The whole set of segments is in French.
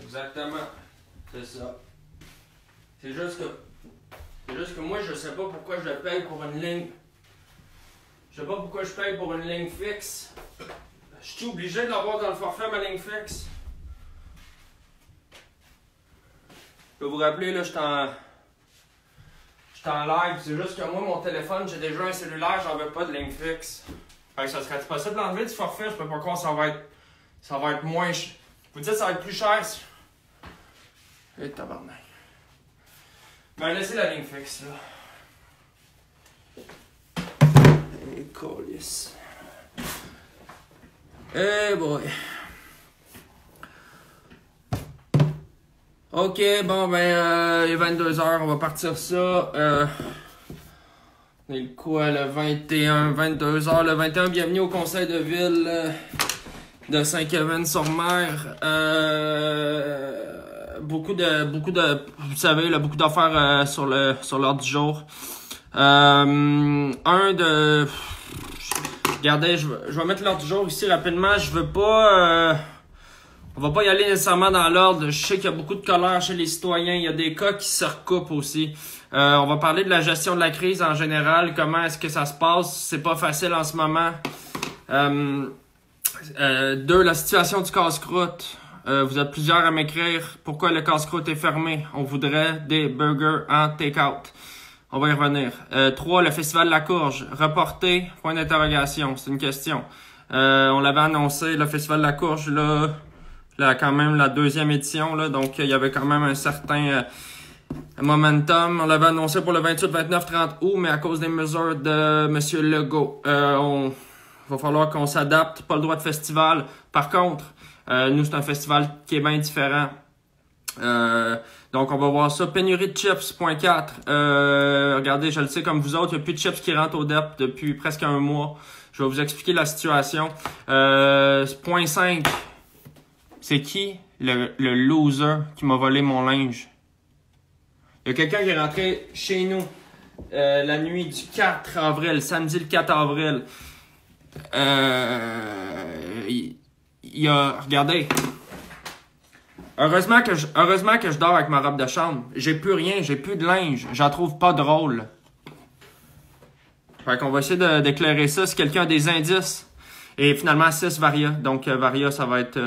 Exactement. C'est ça. C'est juste que moi, je sais pas pourquoi je paye pour une ligne. Je sais pas pourquoi je paye pour une ligne fixe. Je suis obligé d'avoir dans le forfait ma ligne fixe. Je peux vous rappeler, là, je suis en live. C'est juste que moi, mon téléphone, j'ai déjà un cellulaire, j'en veux pas de ligne fixe. Fait que ça serait possible d'enlever du forfait, je peux pas croire que ça va être moins cher. Vous dites que ça va être plus cher. Et tabarnak. Ben, laissez la ligne fixe, là. Et colis. Eh boy. Ok, bon, ben, il est 22h, on va partir ça. On est le quoi, le 21, 22h, le 21, bienvenue au conseil de ville de Saint-Kevin-sur-Mer. Beaucoup de, vous savez, là, beaucoup d'affaires sur l'ordre du jour. Regardez, je vais mettre l'ordre du jour ici rapidement. Je veux pas, on va pas y aller nécessairement dans l'ordre. Je sais qu'il y a beaucoup de colère chez les citoyens. Il y a des cas qui se recoupent aussi. On va parler de la gestion de la crise en général. Comment est-ce que ça se passe? C'est pas facile en ce moment. 2, la situation du casse-croûte. Vous êtes plusieurs à m'écrire pourquoi le casse-croûte est fermé. On voudrait des burgers en take-out. On va y revenir. 3, le festival de la courge. Reporté, point d'interrogation. C'est une question. On l'avait annoncé, le festival de la courge, là quand même la 2e édition, là, donc il y avait quand même un certain momentum. On l'avait annoncé pour le 28, 29, 30 août, mais à cause des mesures de M. Legault, il va falloir qu'on s'adapte. Pas le droit de festival. Par contre, nous, c'est un festival qui est bien différent. Donc, on va voir ça. Pénurie de chips, point 4. Regardez, je le sais comme vous autres, il n'y a plus de chips qui rentrent au DEP depuis presque un mois. Je vais vous expliquer la situation. Point 5. C'est qui le loser qui m'a volé mon linge? Il y a quelqu'un qui est rentré chez nous la nuit du 4 avril, samedi le 4 avril. Regardez. Heureusement que je dors avec ma robe de chambre. J'ai plus rien, j'ai plus de linge. J'en trouve pas drôle. Fait qu'on va essayer d'éclairer ça. Si quelqu'un a des indices. Et finalement, 6 Varia. Donc, Varia, ça va être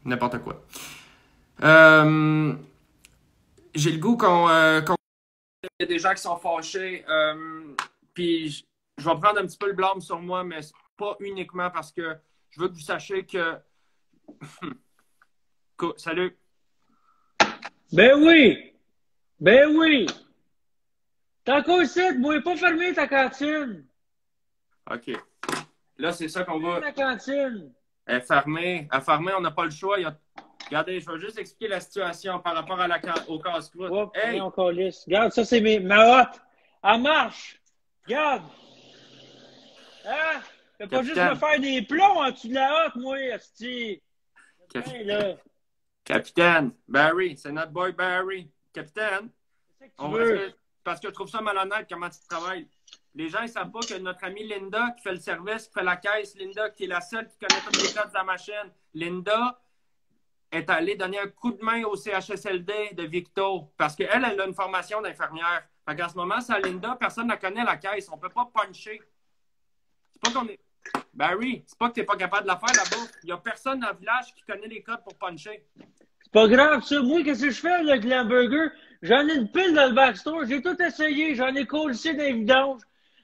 n'importe quoi. J'ai le goût qu'on il y a des gens qui sont fâchés. Puis, je vais prendre un petit peu le blâme sur moi, mais c'est pas uniquement parce que je veux que vous sachiez que... Salut. Ben oui! Ben oui! T'as encore ici, moi, pas fermer ta cantine! OK. Là, c'est ça qu'on va... Ta cantine! Elle est fermée. À fermer, on n'a pas le choix. Regardez, je vais juste expliquer la situation par rapport à au casse-croûte. Oh, hey! on calisse. Regarde, ça, c'est ma hotte! Elle marche! Regarde! Hein? Fais pas juste me faire des plombs en dessous de la hotte, moi, asti! Capitaine, Barry, c'est notre boy Barry. Capitaine, parce que je trouve ça malhonnête comment tu travailles. Les gens, ils savent pas que notre amie Linda, qui fait le service, qui fait la caisse, Linda, qui est la seule qui connaît toutes les codes de la machine, Linda est allée donner un coup de main au CHSLD de Victo, parce qu'elle, elle a une formation d'infirmière. Fait qu'en ce moment, c'est Linda, personne ne connaît la caisse. On peut pas puncher. C'est pas qu'on est... Barry, c'est pas que t'es pas capable de la faire là-bas. Il y a personne dans le village qui connaît les codes pour puncher. C'est pas grave, ça. Moi, qu'est-ce que je fais avec le hamburger? J'en ai une pile dans le backstore. J'ai tout essayé. J'en ai collé dans les vidanges.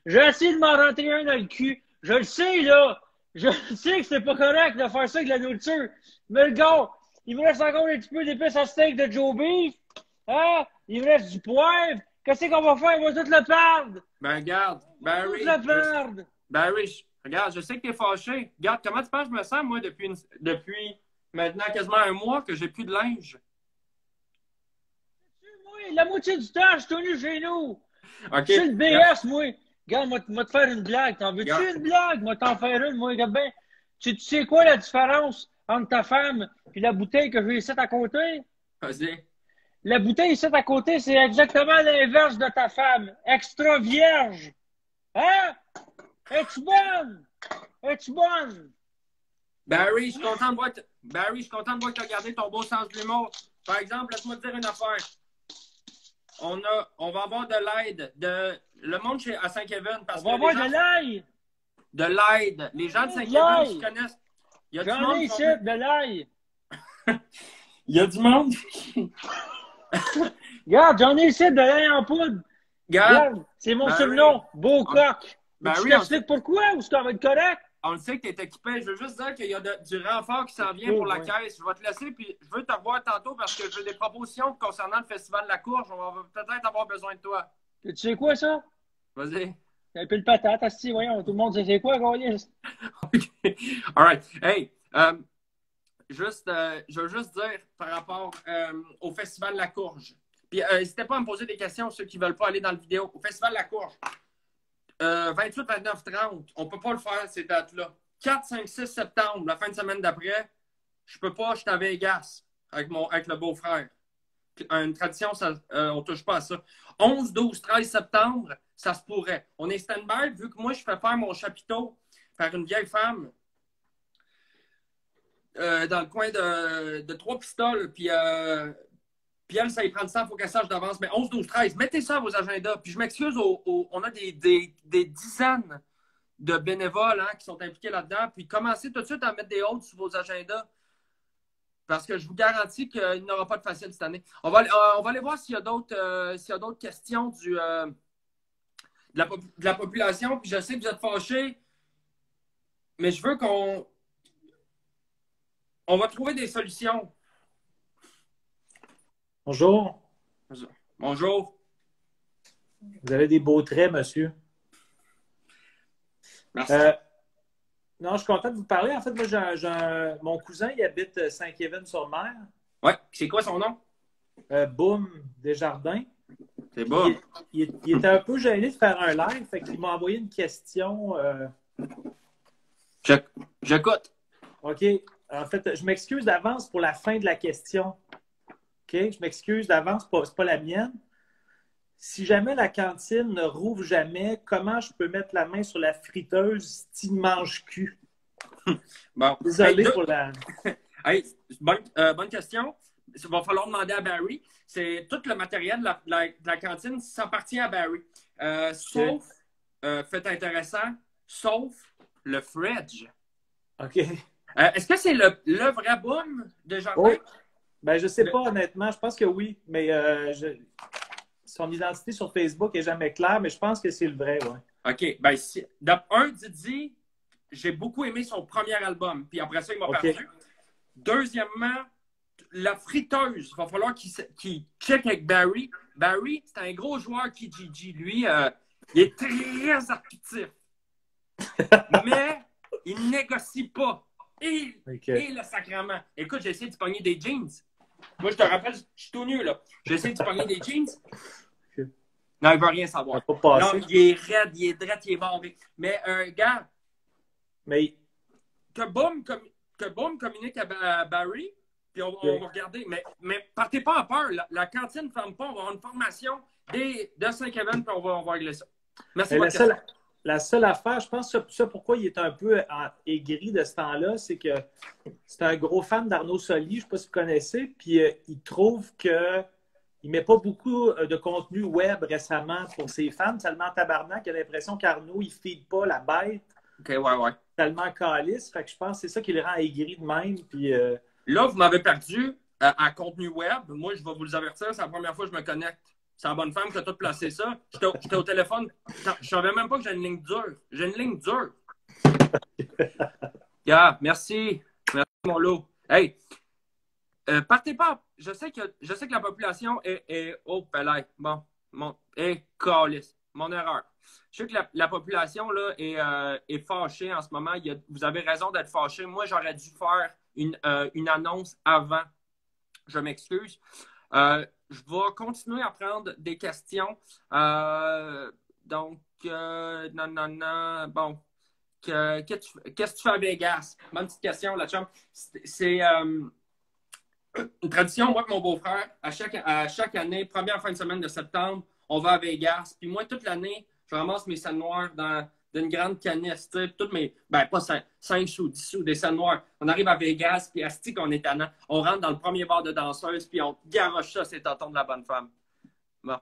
J'ai essayé de m'en rentrer un dans le cul. Je le sais, là. Je sais que c'est pas correct de faire ça avec la nourriture. Mais le gars, il me reste encore un petit peu d'épices à steak de Joe Beef. Hein? Il me reste du poivre. Qu'est-ce qu'on va faire? On va tout le perdre. Ben, regarde, Barry. Tout le perdre. Barry, regarde, je sais que t'es fâché. Regarde, comment tu penses que je me sens, moi, depuis maintenant quasiment un mois que j'ai plus de linge? Moi, la moitié du temps, je suis venu chez nous. OK. Je suis le BS, moi. Regarde, moi te faire une blague. T'en veux-tu une blague? Moi t'en faire une, moi. Regarde bien. Tu sais quoi la différence entre ta femme et la bouteille que j'ai ici à côté? Vas-y. La bouteille ici à côté, c'est exactement l'inverse de ta femme. Extra vierge. Hein? Es-tu bonne? Es-tu bonne? Barry, je suis content de voir... Barry, je suis content de voir que tu as gardé ton beau sens de l'humour. Par exemple, laisse-moi te dire une affaire. On va avoir de l'aide de le monde à Saint-Kevin. On va avoir de l'ail. De l'aide. Les gens de Saint-Kevin qui connaissent. J'en ai ici, de l'ail. Il y a du monde. Regarde, j'en ai ici de l'ail en poudre. Regarde, c'est mon surnom. Beau coq. Tu t'expliques pourquoi ou ça va être correct? On le sait que tu es équipé. Je veux juste dire qu'il y a du renfort qui s'en vient pour la caisse. Je vais te laisser, puis je veux te revoir tantôt parce que j'ai des propositions concernant le Festival de la Courge. On va peut-être avoir besoin de toi. Tu sais quoi, ça? Vas-y. Un peu de patate, assis, voyons. Tout le monde sait c'est quoi, Gaulier? OK. All right. Hey, je veux juste dire par rapport au Festival de la Courge. Puis n'hésitez pas à me poser des questions, ceux qui ne veulent pas aller dans la vidéo. Au Festival de la Courge. 28, 29, 30, on ne peut pas le faire, ces dates-là. 4, 5, 6 septembre, la fin de semaine d'après, je peux pas, je suis à Vegas avec le beau-frère. Une tradition, on ne touche pas à ça. 11, 12, 13 septembre, ça se pourrait. On est stand-by, vu que moi, je fais faire mon chapiteau par une vieille femme dans le coin de Trois-Pistoles, puis elle, ça y prend du temps, il faut qu'elle sache d'avance. Mais 11, 12, 13, mettez ça à vos agendas. Puis je m'excuse, on a des dizaines de bénévoles qui sont impliqués là-dedans. Puis commencez tout de suite à mettre des autres sur vos agendas. Parce que je vous garantis qu'il n'y aura pas de facile cette année. On va aller voir s'il y a d'autres questions de la population. Puis je sais que vous êtes fâchés, mais je veux qu'on va trouver des solutions. Bonjour. Bonjour. Vous avez des beaux traits, monsieur. Merci. Non, je suis content de vous parler. En fait, moi, mon cousin, il habite Saint-Kevin-sur-Mer. Oui. C'est quoi son nom? Boum Desjardins. C'est bon. Il était un peu gêné de faire un live, fait qu'il m'a envoyé une question. J'écoute. OK. En fait, je m'excuse d'avance pour la fin de la question. OK? Je m'excuse d'avance, c'est pas la mienne. Si jamais la cantine ne rouvre jamais, comment je peux mettre la main sur la friteuse style mange-cul? Bon. Désolé pour la... Hey, bonne question. Il va falloir demander à Barry. C'est tout le matériel de la cantine, ça appartient à Barry. Sauf, fait intéressant, sauf le fridge. OK. Est-ce que c'est le vrai boom de Jardin? Oui. Ben, je sais pas, honnêtement. Je pense que oui, mais son identité sur Facebook est jamais claire, mais je pense que c'est le vrai, ouais. OK. Ben, Didi, j'ai beaucoup aimé son premier album, puis après ça, il m'a perdu. Deuxièmement, la friteuse, il va falloir qu'il check avec Barry. Barry, c'est un gros joueur qui GG. Lui, il est très actif. Mais il négocie pas. Et le sacrement. Écoute, j'ai essayé de pogner des jeans. Moi, je te rappelle, je suis tout nu, là. J'ai essayé de pogner des jeans. Non, il ne veut rien savoir. Non, il est raide, il est drette, il est barré. Mais, gars, que Boom communique à Barry, puis on va regarder. Mais partez pas en peur. La cantine ne ferme pas. On va avoir une formation de Saint-Kevin, puis on va régler ça. Merci beaucoup. La seule affaire, je pense que ça pourquoi il est un peu aigri de ce temps-là, c'est que c'est un gros fan d'Arnaud Soli, je ne sais pas si vous connaissez, puis il trouve qu'il ne met pas beaucoup de contenu web récemment pour ses fans, tellement tabarnak, il a l'impression qu'Arnaud, il ne feed pas la bête. OK, ouais. Tellement calice, fait que je pense que c'est ça qui le rend aigri de même. Puis, là, vous m'avez perdu à contenu web. Moi, je vais vous les avertir, c'est la première fois que je me connecte. C'est la bonne femme qui a tout placé ça. J'étais au téléphone. Je savais même pas que j'ai une ligne dure. J'ai une ligne dure. Merci. Merci, mon lot. Hey, partez pas. Je sais que la population est palais. Bon, calice. Mon erreur. Je sais que la population là, est fâchée en ce moment. Vous avez raison d'être fâché. Moi, j'aurais dû faire une annonce avant. Je m'excuse. Je vais continuer à prendre des questions. Donc, non. Bon, qu'est-ce que tu fais à Vegas? Bonne petite question, la chum. C'est une tradition, moi et mon beau-frère, à chaque année, première fin de semaine de septembre, on va à Vegas. Puis moi, toute l'année, je ramasse mes scènes noires d'une grande canisse, tu sais. Toutes mes, ben, pas 5 sous, 10 sous, des scènes noires. On arrive à Vegas, puis asti qu'on est tannant. On rentre dans le premier bar de danseuse, puis on garoche ça, c'est tonton de la bonne femme. Bon.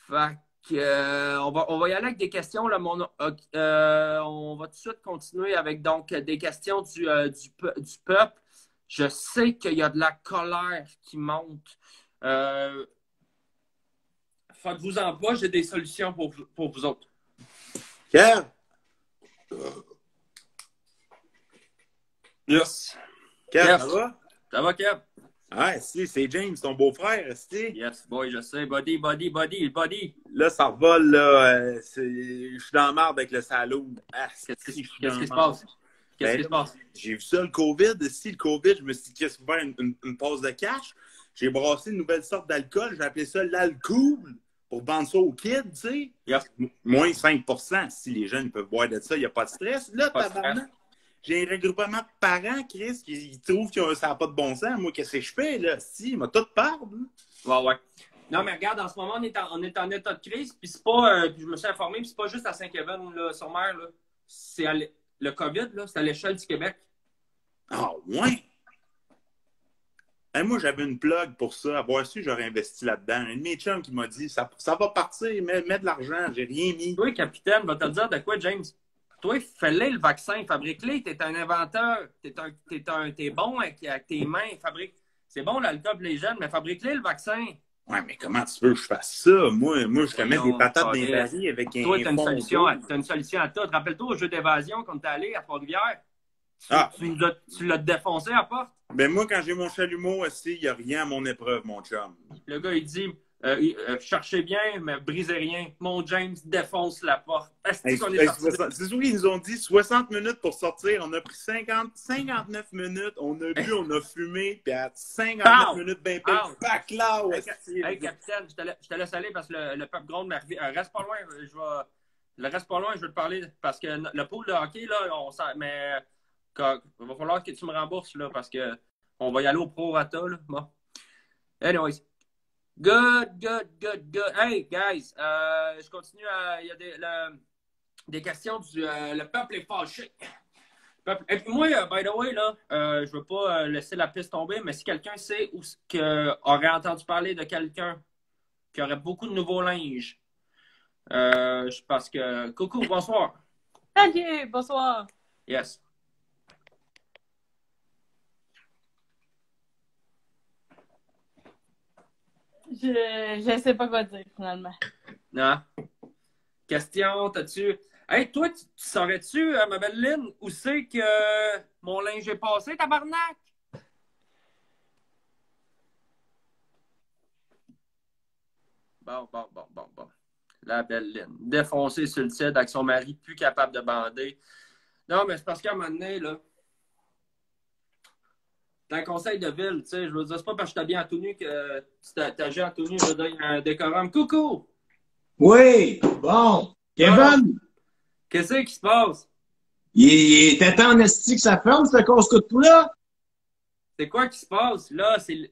Fait que, on va y aller avec des questions. Là, on va tout de suite continuer avec donc des questions du peuple. Je sais qu'il y a de la colère qui monte. Faites-vous-en pas, j'ai des solutions pour vous autres. Kev? Yes. Kev, Yes. ça va? Ça va, Kev? Ah, si, c'est James, ton beau-frère, si. Yes, boy, je sais. Buddy. Là, ça revole, là. Je suis dans la merde avec le salaud. Ah, Qu'est-ce qui se passe? Qu'est-ce qui se passe? J'ai vu ça, le COVID. Si, le COVID, je me suis dit, qu'est-ce que faire une pause de cash? J'ai brassé une nouvelle sorte d'alcool. J'ai appelé ça l'alcool pour vendre ça aux kids, tu sais. Yes. Moins 5%. Si les jeunes peuvent boire de ça, il n'y a pas de stress. Là, Pas de tabarnak, j'ai un regroupement de parents, Chris, qui trouvent que ça n'a pas de bon sens. Moi, qu'est-ce que je fais, là? Si, il m'a tout perdre. Ouais. Non, mais regarde, en ce moment, on est en état de crise, puis c'est pas, puis je me suis informé, puis c'est pas juste à Saint-Kevin, là, sur mer, là. C'est le COVID, là, c'est à l'échelle du Québec. Ah, ouais? Hey, moi, j'avais une plug pour ça. Avoir su, j'aurais investi là-dedans. Un de mes chums qui m'a dit, ça va partir, mets de l'argent. J'ai rien mis. Toi, capitaine, va te dire de quoi, James? Toi, fais-le le vaccin, fabrique-le. T'es un inventeur. T'es bon avec tes mains. C'est bon l'alcool pour les jeunes, mais fabrique-le le vaccin. Ouais, mais comment tu veux que je fasse ça? Moi je te mets des patates dans les barils avec un Toi, t'as fond une solution à tout. Rappelle-toi au jeu d'évasion quand t'es allé à Trois-Rivières. Ah. Tu l'as défoncé à la porte. Ben moi, quand j'ai mon chalumeau aussi, il n'y a rien à mon épreuve, mon chum. Le gars, il dit cherchez bien, mais brisez rien. Mon James défonce la porte. C'est sûr qu'ils nous ont dit 60 minutes pour sortir. On a pris 59 minutes. On a bu, on a fumé. Puis à 59 minutes, ben back là. Hey, capitaine, je te laisse aller parce que le peuple gronde. Reste pas loin. Reste pas loin, je veux te parler. Parce que le pool de hockey, là, mais il va falloir que tu me rembourses là, parce que on va y aller au prorata. Là. Bon. Anyways. Good. Hey, guys, je continue. Il y a des questions le peuple est fâché. Et puis moi, by the way, là, je veux pas laisser la piste tomber, mais si quelqu'un sait ou aurait entendu parler de quelqu'un qui aurait beaucoup de nouveaux linges, parce que... Coucou, bonsoir. Salut, bonsoir. Yes. Je sais pas quoi dire, finalement. Non. Question, t'as-tu... Hey, toi, tu saurais-tu, ma belle Lynn, où c'est que mon linge est passé, tabarnak? Bon. La belle Lynn. Défoncée sur le site avec son mari, plus capable de bander. Non, mais c'est parce qu'à un moment donné, là, t'as un conseil de ville, tu sais, je veux dire, c'est pas parce que je t'habille en tout nu que tu t'agis en tout nu, je veux dire, il y a un décorum. Coucou! Oui, bon. Kevin, Qu'est-ce qui se passe? il était en esti que ça ferme, ce casse-coude-là? C'est quoi qui se passe? Là, c'est...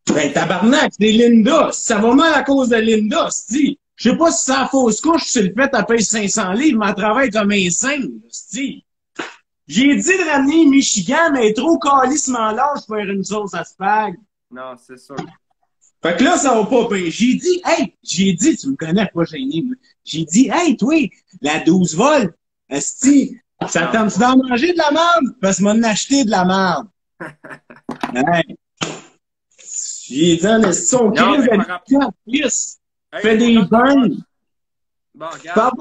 Ben, tabarnak, c'est Linda. Ça va mal à cause de Linda, c'ti. Je sais pas si c'est la fausse couche, si le fait, elle paye 500 livres, mais elle travaille comme un singe, c'ti. J'ai dit de ramener Michigan, mais elle est trop calissement large pour faire une sauce à spag. Non, c'est sûr. Fait que là, ça va pas bien. J'ai dit, tu me connais pas gêné, moi. J'ai dit, hey, toi, la 12 volts, esti, ça tente d'en manger de la merde? Parce que m'en acheté de la merde. Hey. J'ai dit, esti, on crise de plus. Fais des burns. Bon, regarde,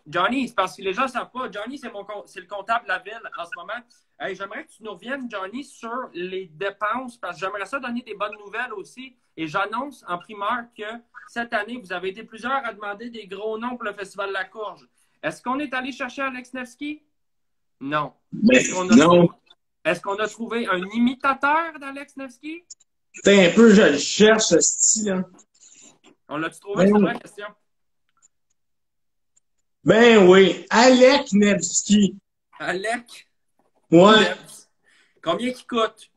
Johnny, c'est parce que les gens ne savent pas. Johnny, c'est le comptable de la ville en ce moment. Hey, j'aimerais que tu nous reviennes, Johnny, sur les dépenses, parce que j'aimerais ça donner des bonnes nouvelles aussi. Et j'annonce en primeur que cette année, vous avez été plusieurs à demander des gros noms pour le Festival de la Courge. Est-ce qu'on est allé chercher Alex Nevsky? Non. Est-ce qu'on a trouvé un imitateur d'Alex Nevsky? C'est un peu, je le cherche, ce style-là. On l'a-tu trouvé? C'est la question. Ben oui, Alec Nevsky. Alec? Ouais. Combien qu'il coûte?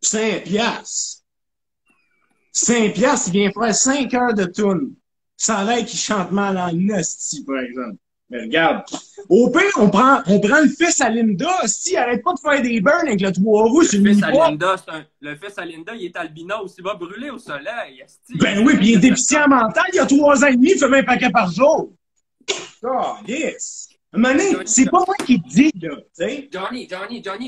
5 piastres. 5 piastres, il vient faire 5 heures de toune. Ça a l'air qu'il chante mal en hostie, par exemple. Mais regarde. Au pire, on prend le fils à Linda, hostie, arrête pas de faire des burns avec le 3 roues sur le Le fils à mini-pot. Linda, le fils à Linda, il est albinos, il va brûler au soleil. Esti. Ben oui, pis il est déficient mental, il a 3 ans et demi, il fait même un paquet par jour. Oh, yes. À un moment donné, c'est pas moi qui te dis, là, tu sais. Johnny,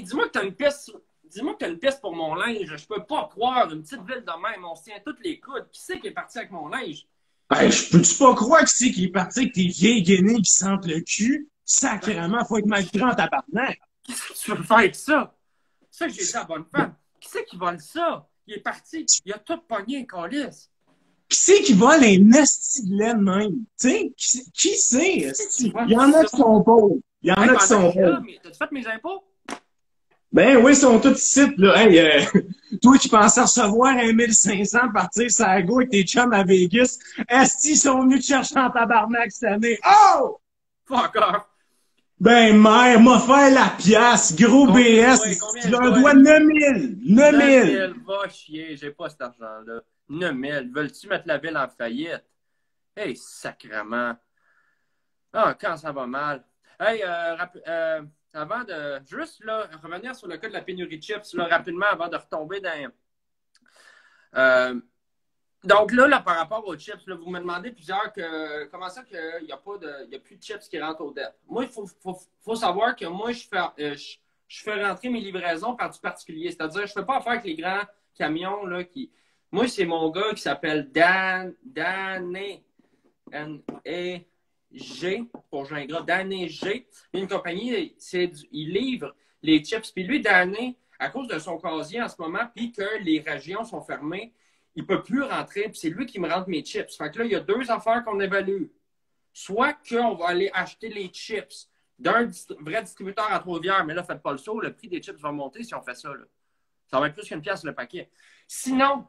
dis-moi que t'as une pièce. Dis-moi que t'as une pièce pour mon linge. Je peux pas croire. Une petite ville de même, on se tient toutes les coudes. Qui c'est qui est parti avec mon linge? Ben, je peux-tu pas croire que c'est qui est parti avec tes vieilles guenilles qui sentent le cul? Sacrément, faut être malgré en tabarnak. Qu'est-ce que tu veux faire avec ça? C'est ça que j'ai dit à la bonne femme. Qui c'est qui vole ça? Il est parti. Il a tout pogné, calice. Qui c'est qui vole un esti de laine même? Tu sais, qui c'est, esti? Il y en a qui sont pauvres. Il y en a qui sont pauvres. T'as-tu fait mes impôts? Ben oui, ils sont tous ici, là. Hey, toi qui pensais recevoir 1500 partir sur la go avec tes chums à Vegas, esti, ils sont venus te chercher en tabarnak cette année. Oh! Fuck off. Ben, mère, m'a fait la pièce, gros Combien, BS, ouais, combien tu leur je dois dois? 9000. 9000. Va chier, j'ai pas cet argent-là. 9000. Veulent-tu mettre la ville en faillite? Hey, sacrement. Ah, quand ça va mal. Hey, avant de juste là, revenir sur le cas de la pénurie de chips, là, rapidement, avant de retomber dans. Donc là, par rapport aux chips, là, vous me demandez comment ça qu'il n'y a plus de chips qui rentrent au DEP. Moi, il faut savoir que moi, je fais rentrer mes livraisons par du particulier. C'est-à-dire, je ne fais pas affaire avec les grands camions là, qui. Moi, c'est mon gars qui s'appelle Dané. N-A-G pour Gingras, Dané G. Il y a une compagnie, il livre les chips. Puis lui, Dané, à cause de son casier en ce moment, puis que les régions sont fermées, il ne peut plus rentrer. Puis c'est lui qui me rentre mes chips. Fait que là, il y a deux affaires qu'on évalue. Soit qu'on va aller acheter les chips d'un vrai distributeur à Trois-Rivières, mais là, faites pas le saut, le prix des chips va monter si on fait ça. Là. Ça va être plus qu'une pièce le paquet. Sinon,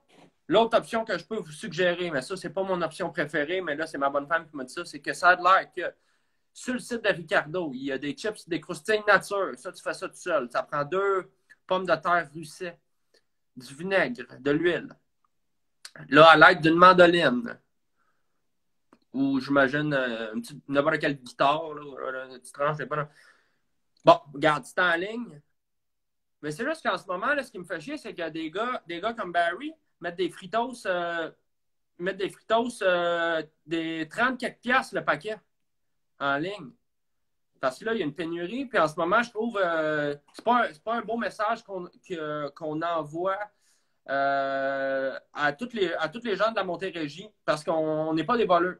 l'autre option que je peux vous suggérer, mais ça, c'est pas mon option préférée, mais là, c'est ma bonne femme qui m'a dit ça, c'est que ça a l'air que sur le site de Ricardo, il y a des chips, des croustilles nature. Ça, tu fais ça tout seul. Ça prend 2 pommes de terre russet, du vinaigre, de l'huile. Là, à l'aide d'une mandoline, ou j'imagine n'importe quelle guitare, là, une petite tranche, Bon, regarde, c'est en ligne. Mais c'est juste qu'en ce moment, là, ce qui me fait chier, c'est que des gars comme Barry mettent des fritos, des 30 quelques piastres le paquet en ligne. Parce que là, il y a une pénurie, puis en ce moment, je trouve c'est pas un beau message qu'on envoie à tous les gens de la Montérégie, parce qu'on n'est pas des voleurs.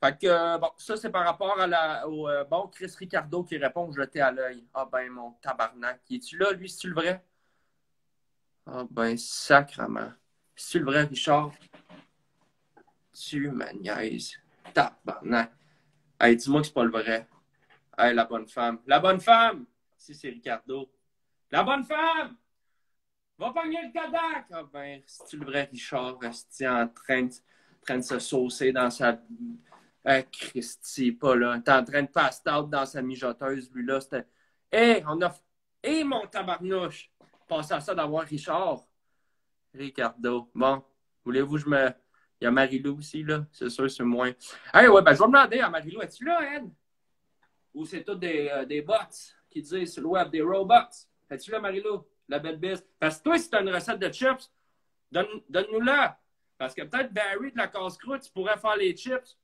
Fait que, bon, ça, c'est par rapport au bon Chris Ricardo qui répond jeté à l'œil. Ah ben, mon tabarnak. Es-tu là, lui? C'est-tu le vrai? Ah ben, sacrement. C'est-tu le vrai, Richard? Tu me niaises. Tabarnak. Hey, dis-moi que c'est pas le vrai. Hey, la bonne femme. La bonne femme! Si, c'est Ricardo. La bonne femme! Va pogner le Kodak! Ah ben, c'est-tu le vrai, Richard? Reste en train de se saucer dans sa... Christy, pas là. T'es en train de pass out dans sa mijoteuse, lui là. C'était. Mon tabarnouche! Pensez à ça d'avoir Richard. Ricardo. Bon. Voulez-vous que je me. Il y a Marie-Lou aussi, là. C'est sûr, c'est moins. Hey, ouais, ben, je vais demander à Marie-Lou, es-tu là, elle? Ou c'est tout des bots qui disent sur le web, des robots? Es-tu là, Marie-Lou? La belle bise. Parce que toi, si t'as une recette de chips, donne-nous-la. Parce que peut-être Barry de la casse-croûte, tu pourrais faire les chips.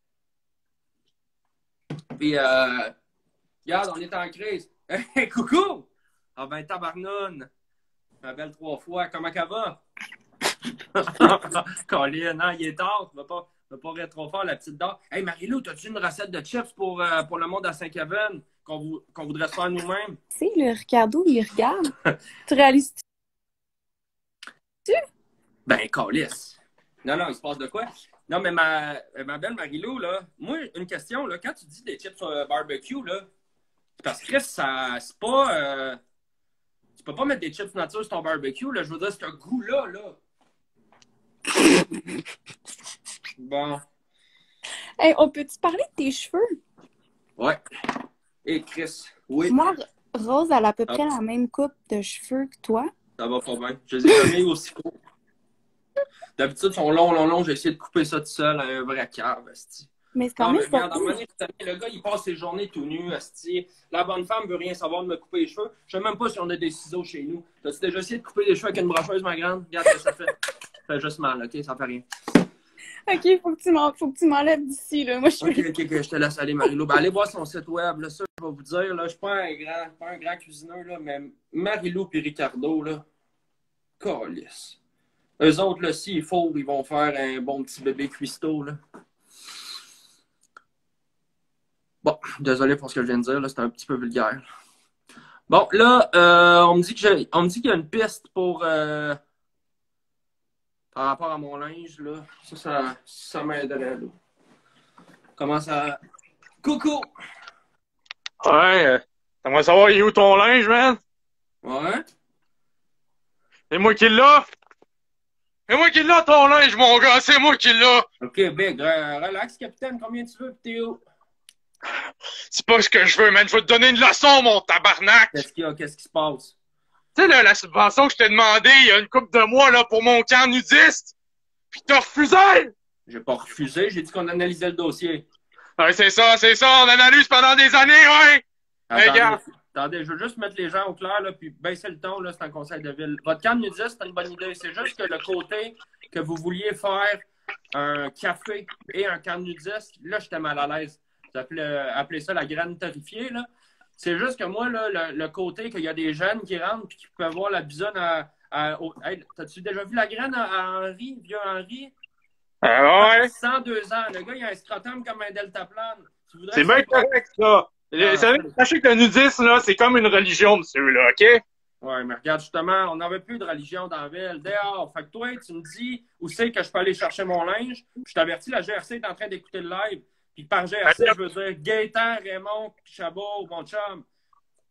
Puis, regarde, on est en crise. Hey, coucou! Ah ben, tabarnoune! Ma belle 3 fois, comment ça va? Colin, non, il est tard, tu vas pas rire trop fort, la petite dame. Hey, Marie-Lou, as-tu une recette de chips pour le monde à Saint-Kevin qu'on voudrait se faire nous-mêmes? Tu sais, le Ricardo, il regarde. Tu réalises-tu? Ben, calice. Non, il se passe de quoi? Non, mais ma belle Marie-Lou, là, moi, une question, là, quand tu dis des chips barbecue, là, parce que Chris, c'est pas... tu peux pas mettre des chips nature sur ton barbecue, là, je veux dire, c'est un goût-là, là. Bon. Hey, on peut-tu parler de tes cheveux? Ouais. Et Chris, oui. Moi, Rose, elle a à peu près la même coupe de cheveux que toi. Ça va pas bien. Je les ai jamais aussi courts. D'habitude, ils sont longs. J'ai essayé de couper ça tout seul à un vrai cave, asti. Mais c'est quand Non, même mais regarde, à un pas moment donné, cette année, le gars, il passe ses journées tout nu, asti. La bonne femme veut rien savoir de me couper les cheveux. Je sais même pas si on a des ciseaux chez nous. T'as-tu déjà essayé de couper les cheveux avec une brocheuse, ma grande? Regarde ce que ça fait. Ça fait juste mal, OK? Ça fait rien. OK, faut que tu m'enlèves d'ici, là. Moi, je suis... OK, je te laisse aller, Marie-Lou. Ben, allez voir son site web, là. Ça, je vais vous dire, là. Je suis pas un grand cuisineur, là, mais Marie-Lou et Ricardo, là. Calisse. Eux autres, là, s'il faut, ils vont faire un bon petit bébé cuistot, là. Bon, désolé pour ce que je viens de dire, là, c'était un petit peu vulgaire. Bon, là, on me dit qu'il y a une piste pour par rapport à mon linge, là. Ça m'aiderait, là. Comment ça... Coucou! Ouais, t'aimerais savoir, il est où ton linge, man? Ouais? C'est moi qui l'ai! C'est moi qui l'ai, ton linge, mon gars! C'est moi qui l'ai! OK, Big, relax, capitaine. Combien tu veux, pis t'es où? C'est pas ce que je veux, man. Je vais te donner une leçon, mon tabarnak! Qu'est-ce qu'il y a? Qu'est-ce qui se passe? Tu sais, là, la subvention que je t'ai demandé il y a une couple de mois, là, pour mon camp nudiste! Pis t'as refusé! J'ai pas refusé, j'ai dit qu'on analysait le dossier. Ouais, c'est ça, on analyse pendant des années, ouais! Attendez, je veux juste mettre les gens au clair, là, puis baisser le ton, là, c'est un conseil de ville. Votre camp nudiste, c'est une bonne idée. C'est juste que le côté que vous vouliez faire un café et un camp nudiste, là, j'étais mal à l'aise. Vous appelez ça la graine terrifiée, là. C'est juste que moi, là, le côté qu'il y a des jeunes qui rentrent et qui peuvent voir la bisonne Hey, t'as-tu déjà vu la graine à Henri, vieux Henri? Ouais. 102 ans. Le gars, il a un scrotum comme un deltaplane. C'est bien correct, ça. Sachez que le nudisme, là, c'est comme une religion, monsieur, là, OK? Ouais, mais regarde, justement, on n'avait plus de religion dans la ville. Dehors. Fait que toi, tu me dis où c'est que je peux aller chercher mon linge. Je t'avertis, la GRC est en train d'écouter le live. Puis par GRC, je veux dire Gaétan, Raymond, Chabot, mon chum.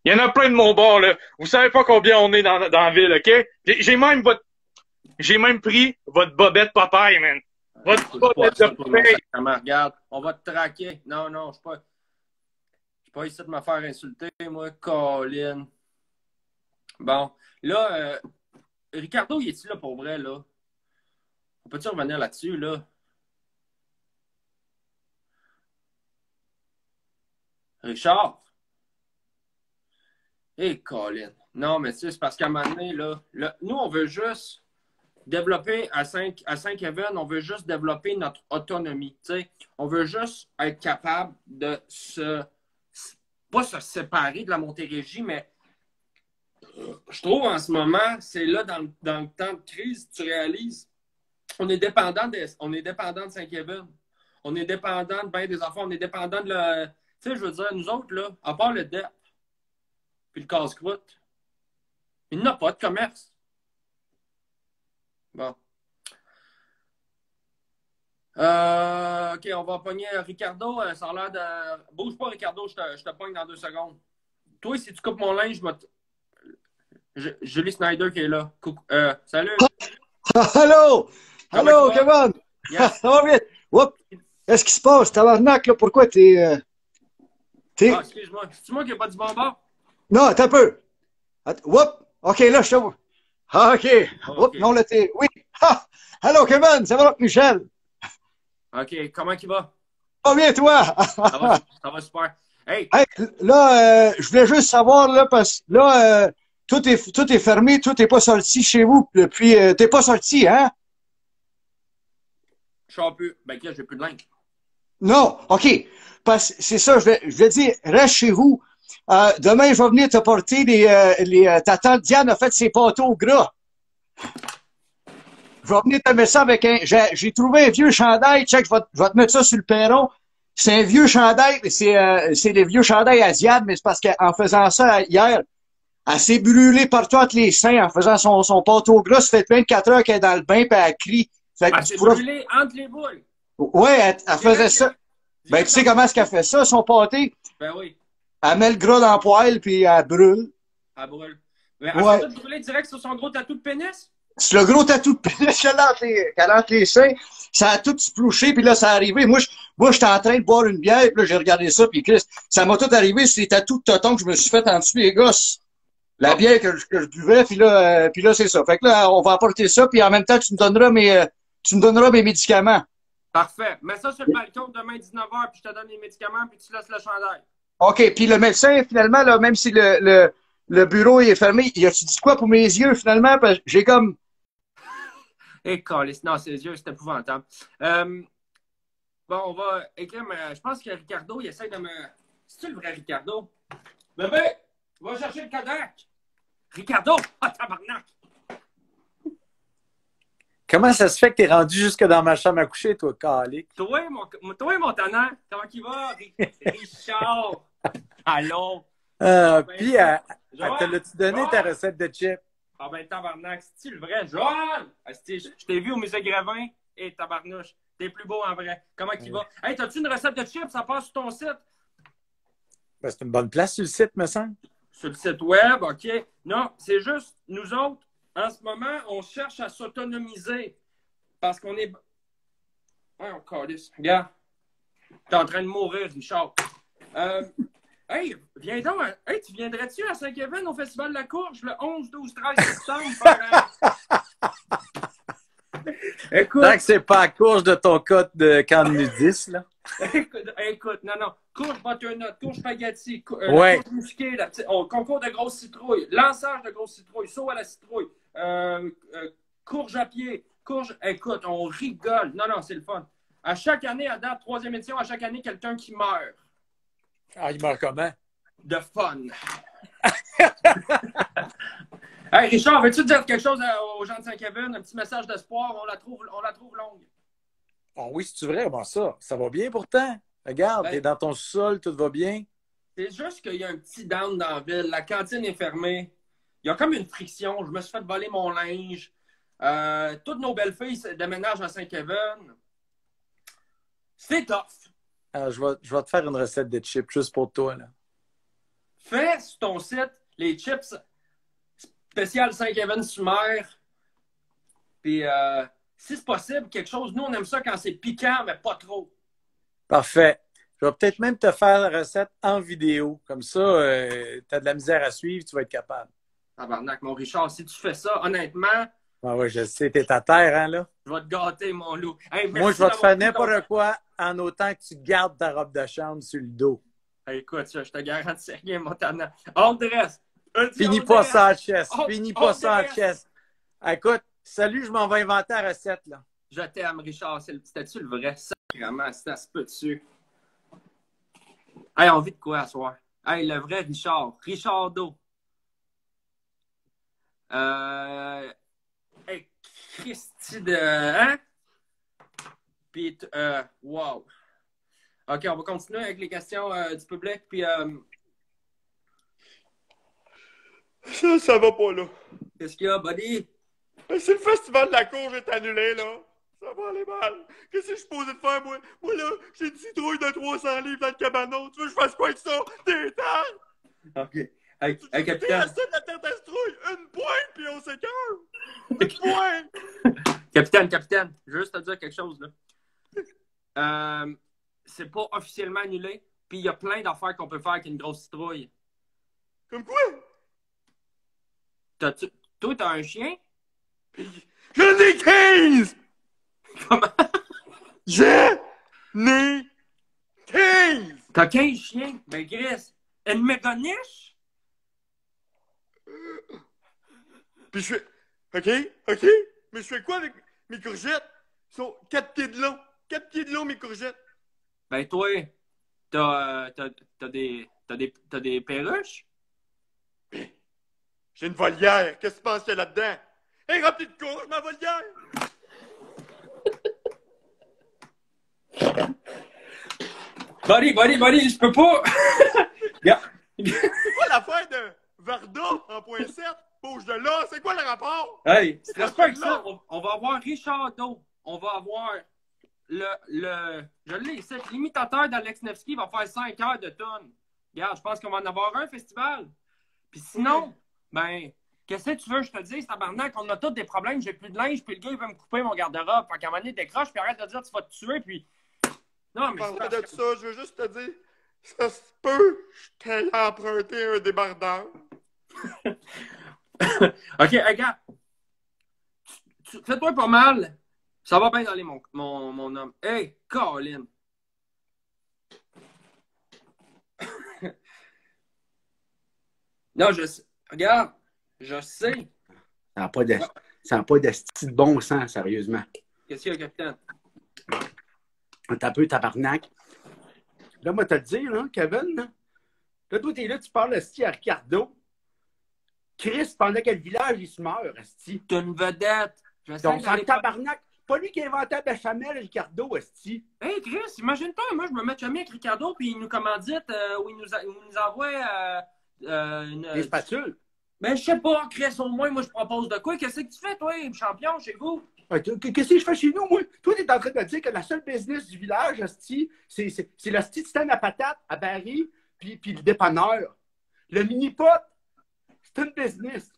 Il y en a plein de mon bord, là. Vous savez pas combien on est dans la ville, OK? J'ai même pris votre bobette Popeye, man. Votre bobette de Popeye. Regarde, on va te traquer. Non, je suis pas ici de me faire insulter, moi, Colin. Bon, là, Ricardo, il est-tu là pour vrai, là? On peut-tu revenir là-dessus, là? Richard? Hé, Colin. Non, mais tu sais, c'est parce qu'à un moment donné, là, nous, on veut juste développer à Saint-Kevin, on veut juste développer notre autonomie. Tu sais, on veut juste être capable de pas se séparer de la Montérégie, mais je trouve en ce moment, c'est là, dans le temps de crise, tu réalises, on est dépendant de Saint-Kevin. On est dépendant de bien des enfants, on est dépendant de le. Tu sais, je veux dire, nous autres, là, à part le DEP, puis le casse-croûte, il n'a pas de commerce. Bon. OK, on va pogner Ricardo. Ça a l'air de... Bouge pas, Ricardo, je te pogne dans 2 secondes. Toi, si tu coupes mon linge, Julie Snyder qui est là. Coucou. Salut. Allô? Allô, Kevin? Yes. Ça va bien? Oups. Qu'est-ce qui se passe? Tabarnak, là, pourquoi t'es... Ah, excuse-moi. C'est-tu moi qui n'ai pas du bon bord? Non, attends un peu. Oups. OK, là, je te vois. Ah, OK. Oups, non, là, t'es... Oui. Ha! Allô, Kevin? Ça va, Michel? OK, comment il va? Ça va bien, toi? Ça va super. Hey! Hey, là, je voulais juste savoir, là, parce que là, tout est fermé, tout n'est pas sorti chez vous depuis... t'es pas sorti, hein? Je suis un peu... Ben, j'ai plus de linge. Non, OK. Parce que c'est ça, je vais dire, reste chez vous. Demain, je vais venir te porter ta tante Diane a fait ses pâteaux gras. Je vais venir te mettre ça avec j'ai trouvé un vieux chandail, check, je vais te mettre ça sur le perron. C'est un vieux chandail, c'est des vieux chandails asiates, mais c'est parce qu'en faisant ça hier, elle s'est brûlée partout entre les seins en faisant son pâteau gras. Ça fait 24 heures qu'elle est dans le bain et elle crie. Elle s'est brûlée entre les boules. Ouais, elle faisait ça. Ben, tu sais comment est-ce qu'elle fait ça, son pâté? Ben oui. Elle met le gras dans le poêle, puis elle brûle. Elle brûle. Mais elle s'est tout brûlée direct sur son gros tatou de pénis? C'est le gros tatou de pénis qu'elle a entre les seins. Ça a tout splouché, puis là, ça a arrivé. Moi, j'étais en train de boire une bière, puis là, j'ai regardé ça, puis Christ, ça m'a tout arrivé sur les tatous de toton que je me suis fait en dessous des gosses. La bière que je buvais, puis là, c'est ça. Fait que là, on va apporter ça, puis en même temps, tu me donneras tu me donneras mes médicaments. Parfait. Mets ça sur le balcon demain 19h, puis je te donne les médicaments, puis tu laisses le chandail. OK. Puis le médecin, finalement, là, même si le bureau est fermé, il a-tu dit quoi pour mes yeux, finalement? Parce que j'ai comme... Eh, câlisse. Non, ses yeux, c'est épouvantable. Bon, on va écrire, mais je pense que Ricardo, il essaie de me... C'est-tu le vrai Ricardo? Bébé, va chercher le Kodak. Ricardo! Ah, tabarnak! Comment ça se fait que t'es rendu jusque dans ma chambre à coucher, toi, calique? Toi, mon tannant, comment il va? Richard! Allô? Puis, te l'as-tu donné ta recette de chips? Ah ben, tabarnak, c'est-tu le vrai? Joël! Je t'ai vu au musée Grévin et tabarnouche. T'es plus beau en vrai. Comment il va? Hey, t'as-tu une recette de chips? Ça passe sur ton site? Ben, c'est une bonne place sur le site, me semble. Sur le site web, OK. Non, c'est juste, nous autres, en ce moment, on cherche à s'autonomiser. Parce qu'on est... Ouais, on calisse. Regarde. T'es en train de mourir, Richard. Hey, viens donc. Hey, tu viendrais-tu à Saint-Kevin au Festival de la Courge le 11, 12, 13 septembre? Écoute. Tant que c'est pas à cause de ton code de camp de nudistes, là. Écoute, non. Courge butternut, courge spaghetti, ouais. Courge musquée, concours de grosses citrouilles, lançage de grosses citrouilles, saut à la citrouille, courge à pied, courge... Écoute, on rigole. Non, c'est le fun. À chaque année, à date, 3e édition, à chaque année, quelqu'un qui meurt. Ah, il meurt comment? De fun. Hey, Richard, veux-tu dire quelque chose aux gens de Saint-Kevin? Un petit message d'espoir, on la trouve longue. Oh oui, c'est vrai, bon ça va bien pourtant. Regarde, Ben, t'es dans ton sol, tout va bien. C'est juste qu'il y a un petit down dans la ville. La cantine est fermée. Il y a comme une friction. Je me suis fait voler mon linge. Toutes nos belles filles déménagent à Saint-Kevin. C'est tough. Je vais te faire une recette de chips juste pour toi, là. Fais sur ton site les chips spécial Saint-Kevin sur mer. Puis, si c'est possible, quelque chose. Nous, on aime ça quand c'est piquant, mais pas trop. Parfait. Je vais peut-être même te faire la recette en vidéo. Comme ça, tu as de la misère à suivre, tu vas être capable. Tabarnak, mon Richard, si tu fais ça, honnêtement... Ah ouais, je sais, t'es à terre, hein, là? Je vais te gâter, mon loup. Hey, moi, je vais te faire n'importe quoi en autant que tu gardes ta robe de chambre sur le dos. Hey, écoute, ça, je te garantis rien, mon tannant. On dresse. Finis pas ça en chest. Finis pas ça en chest. Écoute, salut, je m'en vais inventer la recette, là. Je t'aime, Richard. C'était-tu le vrai? Sacrément, ça se peut dessus. Hey, on vit de quoi à soir? Hey, le vrai Richard. Richardo. Hey, Christy de... Hein? Puis, wow. OK, on va continuer avec les questions du public. Puis, Ça va pas, là. Qu'est-ce qu'il y a, buddy? C'est le festival de la courge est annulé, là. Ça va aller mal. Qu'est-ce que je suis supposé de faire, moi? Moi, là, j'ai une citrouille de 300 livres dans le cabanon. Tu veux que je fasse quoi avec ça? Des terres? OK. Hey, capitaine. T'es resté de la terre d'astrouille. Une pointe, puis on s'écœure. Une pointe. Capitaine, je veux juste te dire quelque chose, là. C'est pas officiellement annulé, puis il y a plein d'affaires qu'on peut faire avec une grosse citrouille. Comme quoi? Toi, t'as un chien? J'en ai 15! Comment? J'en ai 15! T'as 15 chiens? Ben, Chris, une méga niche? Puis je fais... OK. Mais je fais quoi avec mes courgettes? Ils sont 4 pieds de long. 4 pieds de long, mes courgettes. Ben, toi, t'as des perruches? J'ai une volière. Qu'est-ce que tu penses qu'il y a là-dedans? Elle est remplie de courges, ma volière! Buddy, je peux pas! C'est quoi l'affaire de Varda en point 7? Bouge de là, c'est quoi le rapport? Hey, stresse pas avec ça. On va avoir Richardo. On va avoir je l'ai ici, l'imitateur d'Alex Nevsky va faire 5 heures de tonnes. Regarde, je pense qu'on va en avoir un festival. Puis sinon, ben, qu'est-ce que tu veux, je te dis, tabarnak, on a tous des problèmes, j'ai plus de linge, puis le gars, il veut me couper mon garde-robe. Fait qu'à un moment donné, décroche, puis arrête de dire, tu vas te tuer, puis... Non, mais parlant de ça, je veux juste te dire, ça se peut, je t'ai emprunté un débardeur. OK, regarde. Fais-toi pas mal. Ça va bien aller, mon homme. Hey, Colin! Non, je sais. Regarde, je sais. Ça n'a pas de, ça n'a pas de style de bon sens, sérieusement. Qu'est-ce qu'il y a, capitaine? T'as un peu tabarnak. Là, moi, te le dire, là, Kevin, là. Là, toi, t'es là, tu parles esti à Ricardo. Chris, pendant que le village, il se meurt, esti. T'es une vedette. Donc, c'est un tabarnak. Pas lui qui a inventé la béchamel, Ricardo, esti. Hey, Chris, imagine-toi, moi, je me mets jamais avec Ricardo, puis il nous commandite, ou il nous envoie Les spatules. Ben, je sais pas, Chris, au moins, moi, je propose de quoi? Qu'est-ce que tu fais, toi, champion, chez vous? Qu'est-ce que je fais chez nous, moi? Toi, t'es en train de dire que la seule business du village, esti, c'est le sti de stand à patates à Barry, puis le dépanneur. Le mini-pot, c'est une business.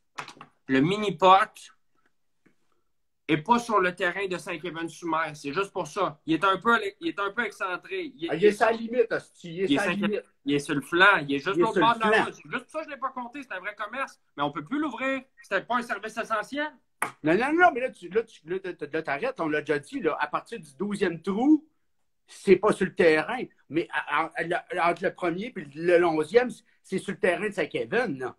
Le mini-pot est pas sur le terrain de Saint-Kevin-sur-Mer. C'est juste pour ça. Il est un peu excentré. Il est sa limite, esti. Il est sa limite. Il est sur le flanc. Il est juste Il est l'autre sur bord le de la flanc. route. C'est juste ça, je ne l'ai pas compté. C'est un vrai commerce. Mais on peut plus l'ouvrir. C'était pas un service essentiel. Non, mais là, t'arrêtes, on l'a déjà dit, là, à partir du 12e trou, c'est pas sur le terrain. Mais entre le premier et le 11e, c'est sur le terrain de Saint-Kevin, là.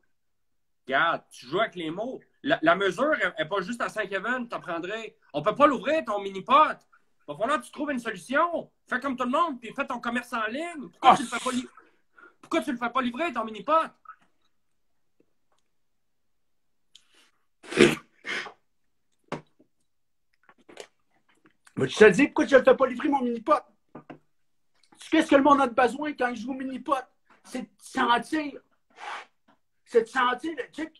Regarde, tu joues avec les mots. La mesure n'est pas juste à Saint-Kevin, t'en prendrais. On peut pas l'ouvrir, ton mini-pot. Il va falloir que tu trouves une solution. Fais comme tout le monde, puis fais ton commerce en ligne. Pourquoi tu le fais pas livrer, ton mini-pot? Mais tu te dis, pourquoi je ne fais pas livrer mon mini-pot? Qu'est-ce que le monde a de besoin quand il joue au mini-pot? C'est de sentir. C'est de sentir le truc.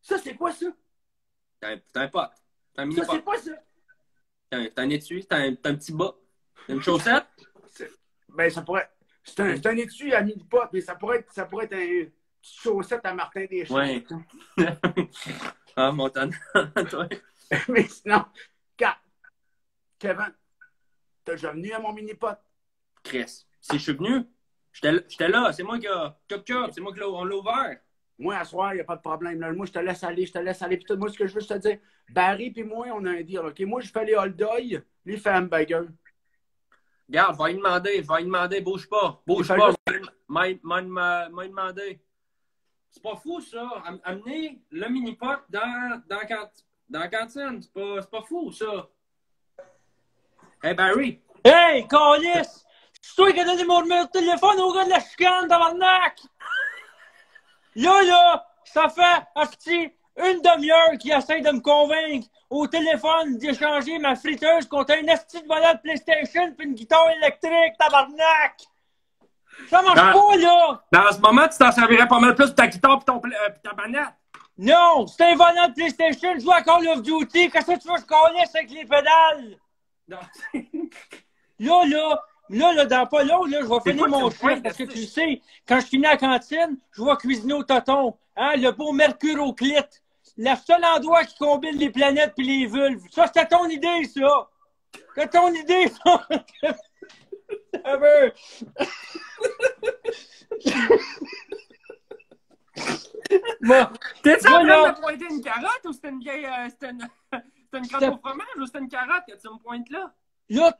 Ça, c'est quoi ça? T'as un pot. T'as un mini-pot. Ça, c'est quoi ça? T'as un étui, t'as un petit bas. T'as une chaussette? Ben, ça pourrait. C'est un étui à mini-pot, mais ça pourrait être une chaussette à Martin Deschamps. Ouais. Ah, Montana, toi. Mais sinon, Kevin, t'as déjà venu à mon mini-pot? Chris, si je suis venu, j'étais là, c'est moi qui a... c'est moi qui on l'a ouvert. Moi, à soir, il n'y a pas de problème. Là. Moi, je te laisse aller. Puis tout, moi, ce que je veux te dire, Barry puis moi, on a un deal. OK? Moi, je fais les hot dogs, lui, il fait hamburger. Regarde, va lui demander, bouge pas. Bouge pas, m'a demandé. C'est pas fou, ça. Amener le mini-pot dans la cantine. C'est pas fou, ça. Hey, Barry. Hey, Calis! C'est toi qui as donné mon numéro de téléphone au gars de la chicane, tabarnak! Là, ça fait, hostie, une demi-heure qu'il essaie de me convaincre au téléphone d'échanger ma friteuse contre un esti de volant de PlayStation puis une guitare électrique, tabarnak! Ça marche pas, là! Dans ce moment, tu t'en servirais pas mal plus de ta guitare pis ta banane. Non! C'est un volant de PlayStation, je joue à Call of Duty, qu'est-ce que tu veux que je calisse avec les pédales? Non. Là, dans pas long, là, je vais finir mon chiffre parce que tu sais, quand je finis à la cantine, je vais cuisiner au tonton. Hein, le beau mercure au clit. Le seul endroit qui combine les planètes puis les vulves. Ça, c'était ton idée, ça! C'était ton idée, ça! Bon, t'es-tu en train de me pointer une carotte ou c'était une vieille. C'était une crotte au fromage ou c'était une carotte que tu me pointes là? Là,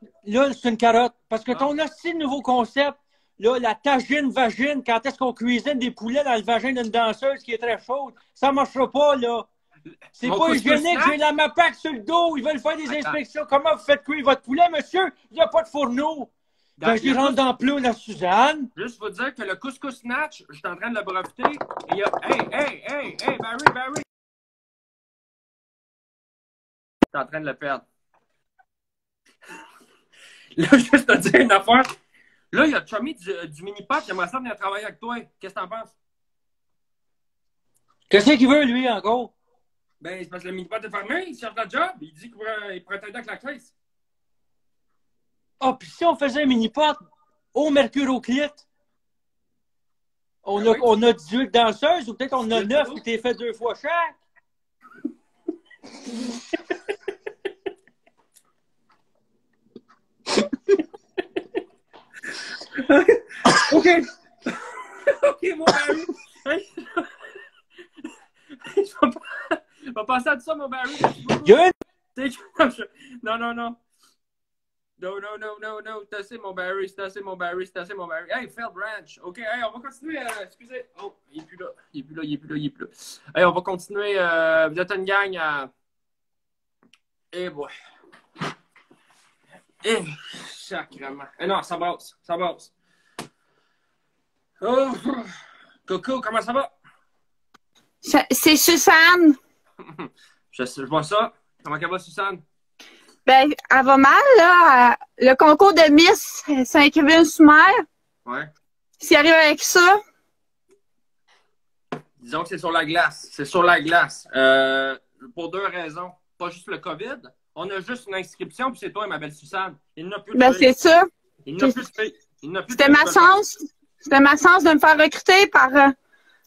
c'est une carotte. Parce que ton aussi nouveau concept, là, la tagine-vagine, quand est-ce qu'on cuisine des poulets dans le vagin d'une danseuse qui est très chaude, ça marchera pas, là. C'est pas hygiénique, j'ai la MAPAC sur le dos, ils veulent faire des inspections. Comment vous faites cuire votre poulet, monsieur? Il n'y a pas de fourneau. Quand je rentre dans le plat, la Suzanne. Juste vous dire que le couscous snatch, je suis en train de le breveter. Et il y a. Hey, Barry! T'es en train de le perdre. Là, juste te dire une affaire. Là, il y a Chummy du mini-pot qui aimerait ça venir travailler avec toi. Qu'est-ce que t'en penses? Qu'est-ce qu'il veut, lui, encore? Ben, c'est parce que le mini-pot est fermé, il cherche la job, il dit qu'il pourrait t'aider avec la caisse. Ah, puis si on faisait un mini-pot au mercure au clit, on a 18 danseuses ou peut-être on a 9 qui t'es fait 2 fois chaque. OK, mon Barry. Je vais passer à tout ça, mon Barry. Il y a Non, non, non. Non, non, non, non, non. C'est assez mon Barry, c'est assez mon Barry, c'est assez mon Barry. Hey, Phil Branch. OK, hey, on va continuer. Excusez. Oh, il est plus là. Il est plus là, il est plus là, il est plus là. Hey, on va continuer. Vous êtes une gang à. Eh, boy. Eh, sacrément. Eh non, ça brasse, ça brasse. Oh, Coco, comment ça va? C'est Suzanne. Je vois ça. Comment ça va, Suzanne? Ben, elle va mal, là. Le concours de Miss Saint-Kevin-sur-Mer. Ouais. S'il arrive avec ça. Disons que c'est sur la glace. C'est sur la glace. Pour deux raisons. Pas juste le COVID. On a juste une inscription, puis c'est toi, ma belle Suzanne. Il n'a plus de Ben, c'est ça. Il n'a plus de fille. C'était ma chance. C'était ma chance de me faire recruter par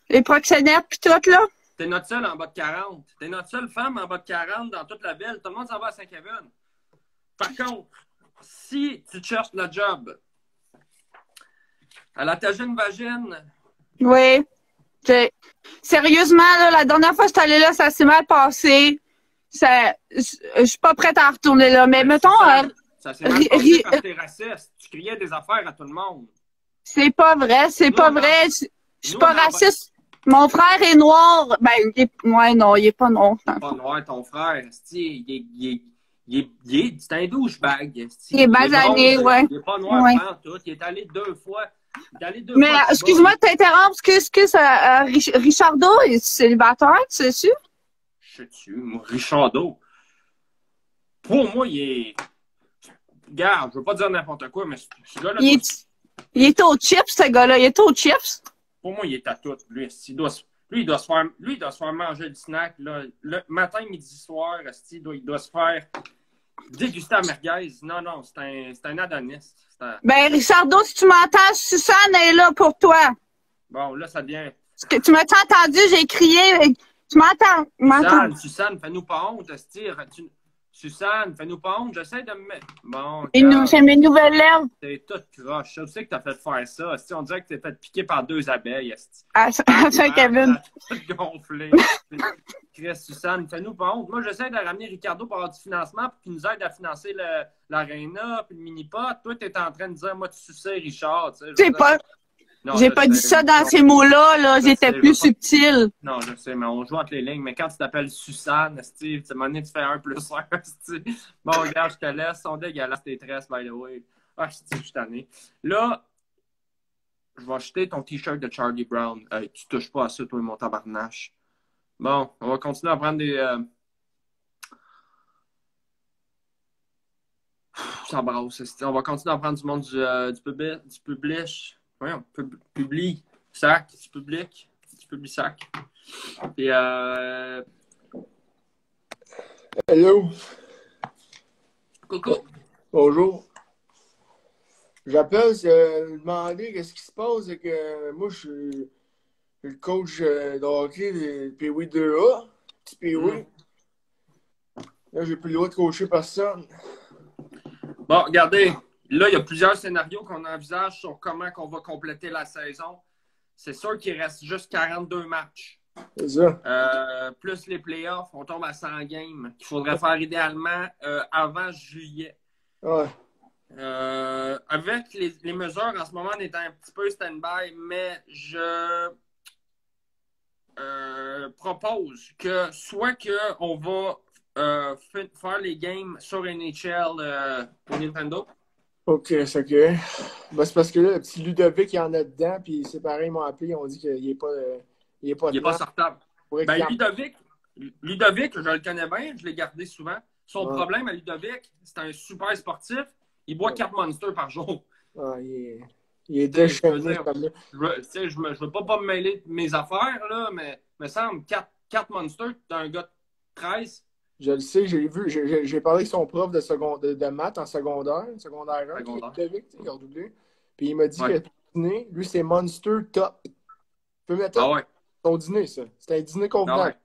les proxénètes puis tout, là. T'es notre seule en bas de 40. T'es notre seule femme en bas de 40 dans toute la ville. Tout le monde s'en va à Saint-Kevin. Par contre, si tu cherches le job à la tagine vagine. Oui. Sérieusement, là, la dernière fois que je suis allée là, ça s'est mal passé. Je suis pas prête à retourner là. Mais mettons. Ça s'est mal passé parce que t'es raciste. Tu criais des affaires à tout le monde. C'est pas vrai, c'est pas vrai. Je suis pas raciste. Mon frère est noir. Ben, ouais, non, il est pas noir. Il est pas noir, ton frère. C'est un douchebag. Il est basané, ouais. Il est pas noir, ouais. Tout. Il est allé deux fois. Mais excuse-moi de t'interrompre. Excuse, Richardo, est célibataire, tu sais-tu? Je sais-tu, moi, Richardo. Pour moi, il est. Regarde, je veux pas dire n'importe quoi, mais ce gars-là. Il est au chips, ce gars-là. Il est au chips. Pour moi, il est à tout. Lui, il doit se faire manger du snack. Là, le matin, midi, soir. Il doit se faire déguster à merguez. Non, non, c'est un Adonis. Ben, Richardo, si tu m'entends, Suzanne est là pour toi. Bon, là, ça devient. Tu m'as-tu entendu? J'ai crié. Tu m'entends? Suzanne, fais-nous pas honte, Suzanne, fais-nous pas honte, j'essaie de me mettre. Bon. C'est mes nouvelles lèvres. T'es toute croche. Je sais que t'as fait faire ça. On dirait que t'es fait piquer par deux abeilles. À Saint-Kevin. Gonflé. Chris, Suzanne, fais-nous pas honte. Moi, j'essaie de ramener Ricardo pour avoir du financement pour qu'il nous aide à financer l'aréna puis le mini-pot. Toi, t'es en train de dire, moi, tu suçais Richard. J'ai pas dit ça dans ces mots-là, là. J'étais plus subtil. Non, je sais, mais on joue entre les lignes. Mais quand tu t'appelles Suzanne, Steve, tu m'as tu fais 1 plus 1, Bon, regarde, je te laisse. Ils sont dégueulasses, tes tresses, by the way. Ah, je suis tanné. Là, je vais acheter ton t-shirt de Charlie Brown. Hey, tu touches pas à ça, toi, mon tabarnache. Bon, on va continuer à prendre des... Ça brasse. On va continuer à prendre du monde du public. Voyons, public, sac, du public sac. Puis, Hello. Coucou. Bonjour. J'appelle demander qu'est-ce qui se passe. C'est que moi, je suis le coach de hockey de Pee-Wee 2A. Petit Pee-Wee. Là, j'ai plus le droit de coacher personne. Bon, regardez. Là, il y a plusieurs scénarios qu'on envisage sur comment on va compléter la saison. C'est sûr qu'il reste juste 42 matchs. C'est ça. Plus les playoffs, on tombe à 100 games qu'il faudrait faire idéalement avant juillet. Ouais. Avec les mesures en ce moment, on est un petit peu stand-by, mais je propose que soit qu'on va faire les games sur NHL pour Nintendo. OK, c'est OK. Ben, c'est parce que là, le petit Ludovic, il en a dedans, puis c'est pareil, ils m'ont appelé, ils ont dit qu'il n'est pas il est pas sortable. Ben, Ludovic, je le connais bien, je l'ai gardé souvent. Son problème à Ludovic, c'est un super sportif. Il boit 4 Monsters par jour. Il est déchaîné. Je veux pas me mêler de mes affaires, là, mais il me semble 4 Monsters, t'as un gars de 13. Je le sais, j'ai parlé avec son prof de maths en secondaire 1, Ludovic, il a redoublé. Puis il m'a dit que dîner, lui, c'est Monster Top. Tu peux mettre ton dîner, ça. C'est un dîner convenable.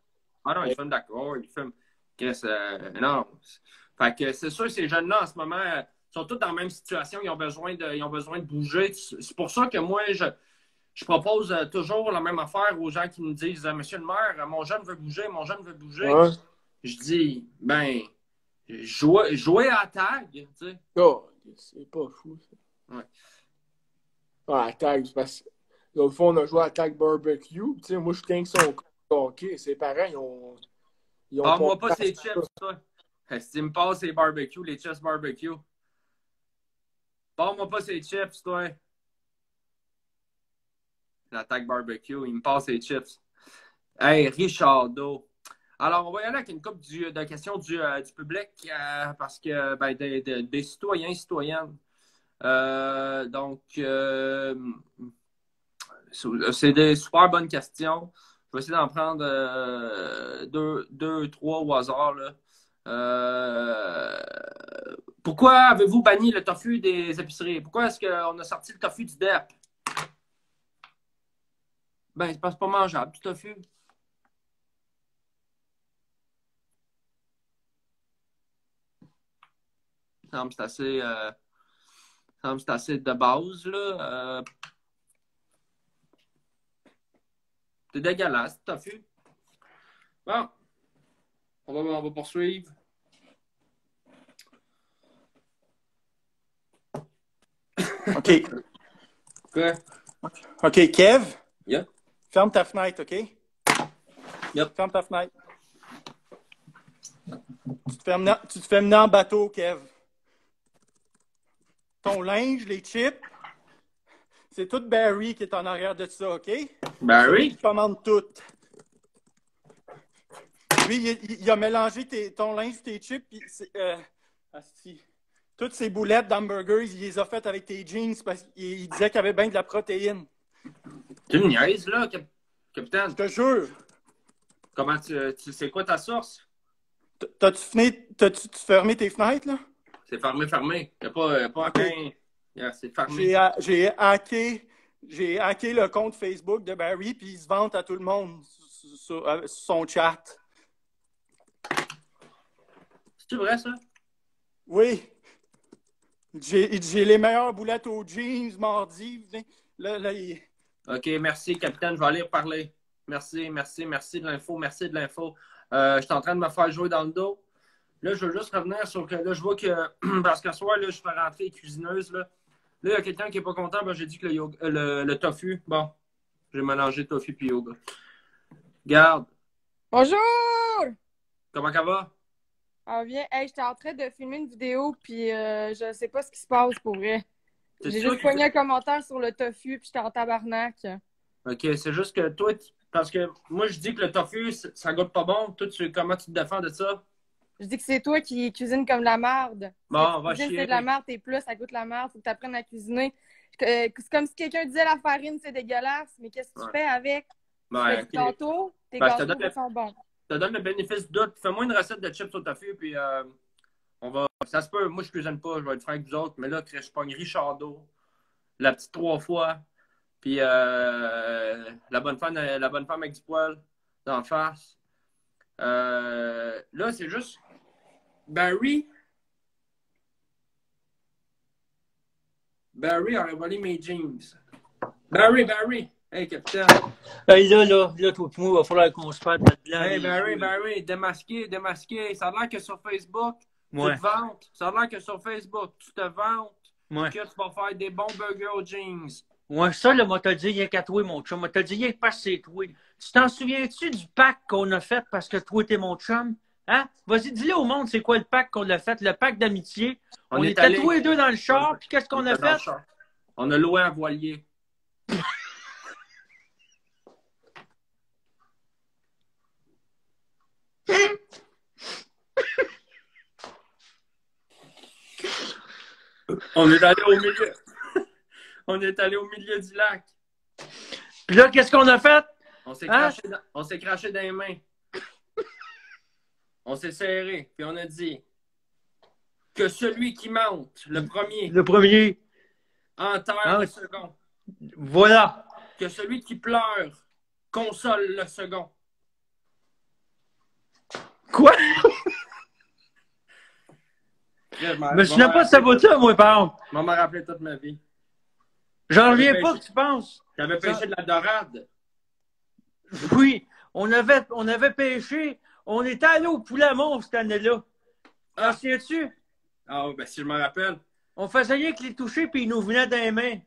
Ah non, il fume d'accord. Il fume. Non. Fait que c'est sûr, ces jeunes-là, en ce moment, sont tous dans la même situation. Ils ont besoin de bouger. C'est pour ça que moi, je propose toujours la même affaire aux gens qui me disent « Monsieur le maire, mon jeune veut bouger, mon jeune veut bouger. » Je dis, ben, Jouer à tag, tu sais. Oh, c'est pas fou, ça. Ouais. Ah, tag, c'est parce que l'autre fois, on a joué à tag barbecue. Tu sais, moi, je tiens que son hockey. C'est pareil, ils ont Parle-moi pas ces chips, toi. Si tu me passes les barbecues, les chips barbecue. Parle-moi pas ces chips, toi. L'attaque barbecue, il me passe les chips. Hey, Richardo. Alors, on va y aller avec une couple de questions du public parce que ben, des citoyens et citoyennes. Donc, c'est des super bonnes questions. Je vais essayer d'en prendre deux, trois au hasard. Là. Pourquoi avez-vous banni le tofu des épiceries? Pourquoi est-ce qu'on a sorti le tofu du DEP? Ben, c'est pas mangeable, du tofu. Ça me semble c'est assez de base, là. C'est dégueulasse, le tofu. Bon. On va poursuivre. OK. Quoi? OK, Kev. Yeah. Ferme ta fenêtre, OK? Yep. Ferme ta fenêtre. Tu te fais mener en bateau, Kev. Ton linge, les chips, c'est tout Barry qui est en arrière de ça, OK? Barry? Il commande tout. Lui, il a mélangé ton linge, tes chips, puis toutes ces boulettes d'hamburgers, il les a faites avec tes jeans parce qu'il disait qu'il y avait bien de la protéine. Tu me niaises, là, capitaine? Je te jure. Comment c'est quoi ta source? T'as-tu fermé tes fenêtres, là? C'est fermé. Il n'y a pas okay. Yeah, c'est fermé. J'ai hacké le compte Facebook de Barry, puis il se vante à tout le monde sur son chat. C'est vrai, ça? Oui. J'ai les meilleures boulettes aux jeans mardi. Là, OK, merci, capitaine. Je vais aller reparler. Merci de l'info. Je suis en train de me faire jouer dans le dos. Là, je veux juste revenir sur que là, je vois que parce que ce soir, là, je fais rentrer les cuisineuses. Là, il y a quelqu'un qui n'est pas content. Ben, j'ai dit que le tofu, bon, j'ai mélangé tofu et yoga. Garde. Bonjour! Comment ça va? Ah, bien. Hey, j'étais en train de filmer une vidéo, puis je sais pas ce qui se passe pour vrai. J'ai juste pogné un commentaire sur le tofu, puis j'étais en tabarnak. OK, c'est juste que toi, parce que moi, je dis que le tofu, ça goûte pas bon. Toi, comment tu te défends de ça? Je dis que c'est toi qui cuisines comme de la merde. Bon, on va chier. C'est de la merde, t'es plus, ça goûte la merde, faut que tu apprennes à cuisiner. C'est comme si quelqu'un disait la farine, c'est dégueulasse, mais qu'est-ce que tu fais avec? Ben, tu fais du gâteau, tes gâteaux sont bons. Je te donne le bénéfice du doute. Fais-moi une recette de chips au tofu, puis on va. Ça se peut, moi je cuisine pas, je vais être franc avec vous autres, mais là, je pogne Richardo, la petite 3 fois, puis la bonne femme avec du poil d'en face. Là, c'est juste Barry a volé mes jeans. Barry! Hey, capitaine! Hey, là, toi et moi, il va falloir qu'on se fasse là-dedans. Hey, Barry, démasqué. Ça a l'air que sur Facebook, ouais. Tu te vantes. Ça a l'air que sur Facebook, tu te vantes ouais. que tu vas faire des bons burgers aux jeans. Ouais, ça, là, moi, t'as dit, il y a qu'à toi, mon chum. Moi, t'as dit, il y a pas c'est toi. Tu t'en souviens-tu du pack qu'on a fait parce que toi, t'es mon chum? Hein? Vas-y, dis-le au monde, c'est quoi le pack qu'on a fait, le pack d'amitié. On était tous les deux dans le char, puis qu'est-ce qu'on a fait? On a loué un voilier. On est allé au milieu. On est allé au milieu du lac. Puis là, qu'est-ce qu'on a fait? On s'est craché dans les mains. On s'est serré, puis on a dit que celui qui monte, le premier, enterre le second. Voilà. Que celui qui pleure console le second. Quoi? Je me souviens pas de ça vaut ça, moi, par exemple. Je m'en rappelé toute ma vie. J'en reviens pas que tu penses. T'avais pêché de la dorade. Oui, on avait pêché. On était allé au poulet à Mont cette année-là. T'en souviens-tu? Ah, ben si je me rappelle. On faisait rien que les toucher, puis ils nous venaient dans les mains.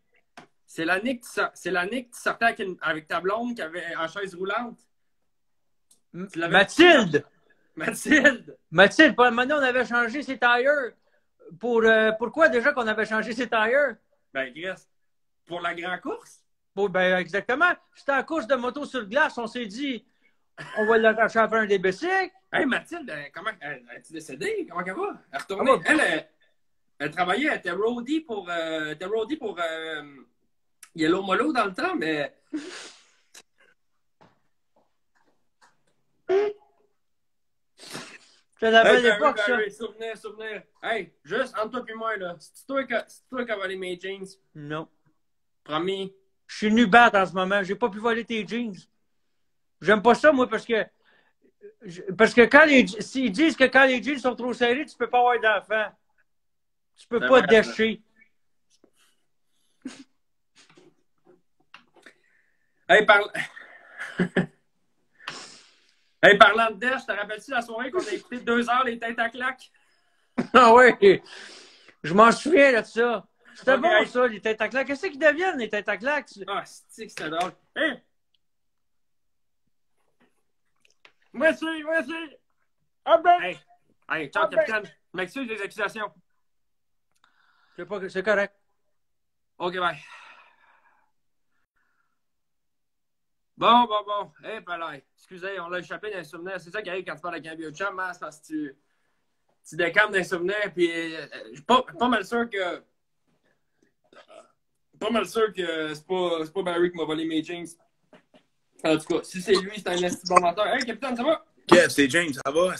C'est l'année que tu sortais avec ta blonde qui avait en chaise roulante. Mathilde! Mathilde! Mathilde, pour maintenant, on avait changé ses tailleurs. Pourquoi déjà qu'on avait changé ses tailleurs? Ben, Chris, pour la grande course? Ben, exactement. C'était la course de moto sur glace. On s'est dit, on va l'attacher à faire un DBC. Hey, Mathilde, comment es-tu décédée? Comment elle va? Elle est retournée. Elle travaillait, elle était roadie pour Yellow Molo dans le temps, mais. C'est la belle époque, ça. Souvenir. Hey, juste entre toi et moi, là. C'est toi qui as volé mes jeans. Non. Promis. Je suis nu battre en ce moment. J'ai pas pu voler tes jeans. J'aime pas ça, moi, parce que s'ils disent que quand les jeans sont trop serrés, tu peux pas avoir d'enfant. Tu peux pas te déchirer. Hey, parlant de Dash, te rappelles-tu la soirée qu'on a écouté 2 heures les têtes à claques? Ah oui! Je m'en souviens de ça. C'était bon, ça, les têtes à claques. Qu'est-ce qu'ils deviennent, les têtes à claques? Ah, c'est que c'était drôle. Hey! Merci! Ah ben! Hey, ciao, capitaine. M'excuse des accusations. Je sais pas que c'est correct. OK, bye. Bon. Hey, palais. Excusez, on l'a échappé dans les souvenirs. C'est ça qui arrive quand tu parles avec un vieux chum, hein? C'est parce que tu décames dans les souvenirs, puis je suis pas mal sûr que... c'est pas Barry qui m'a volé mes jeans. En tout cas, si c'est lui, c'est un esti bon menteur. Hey, capitaine, ça va? Kev, c'est James, ça va?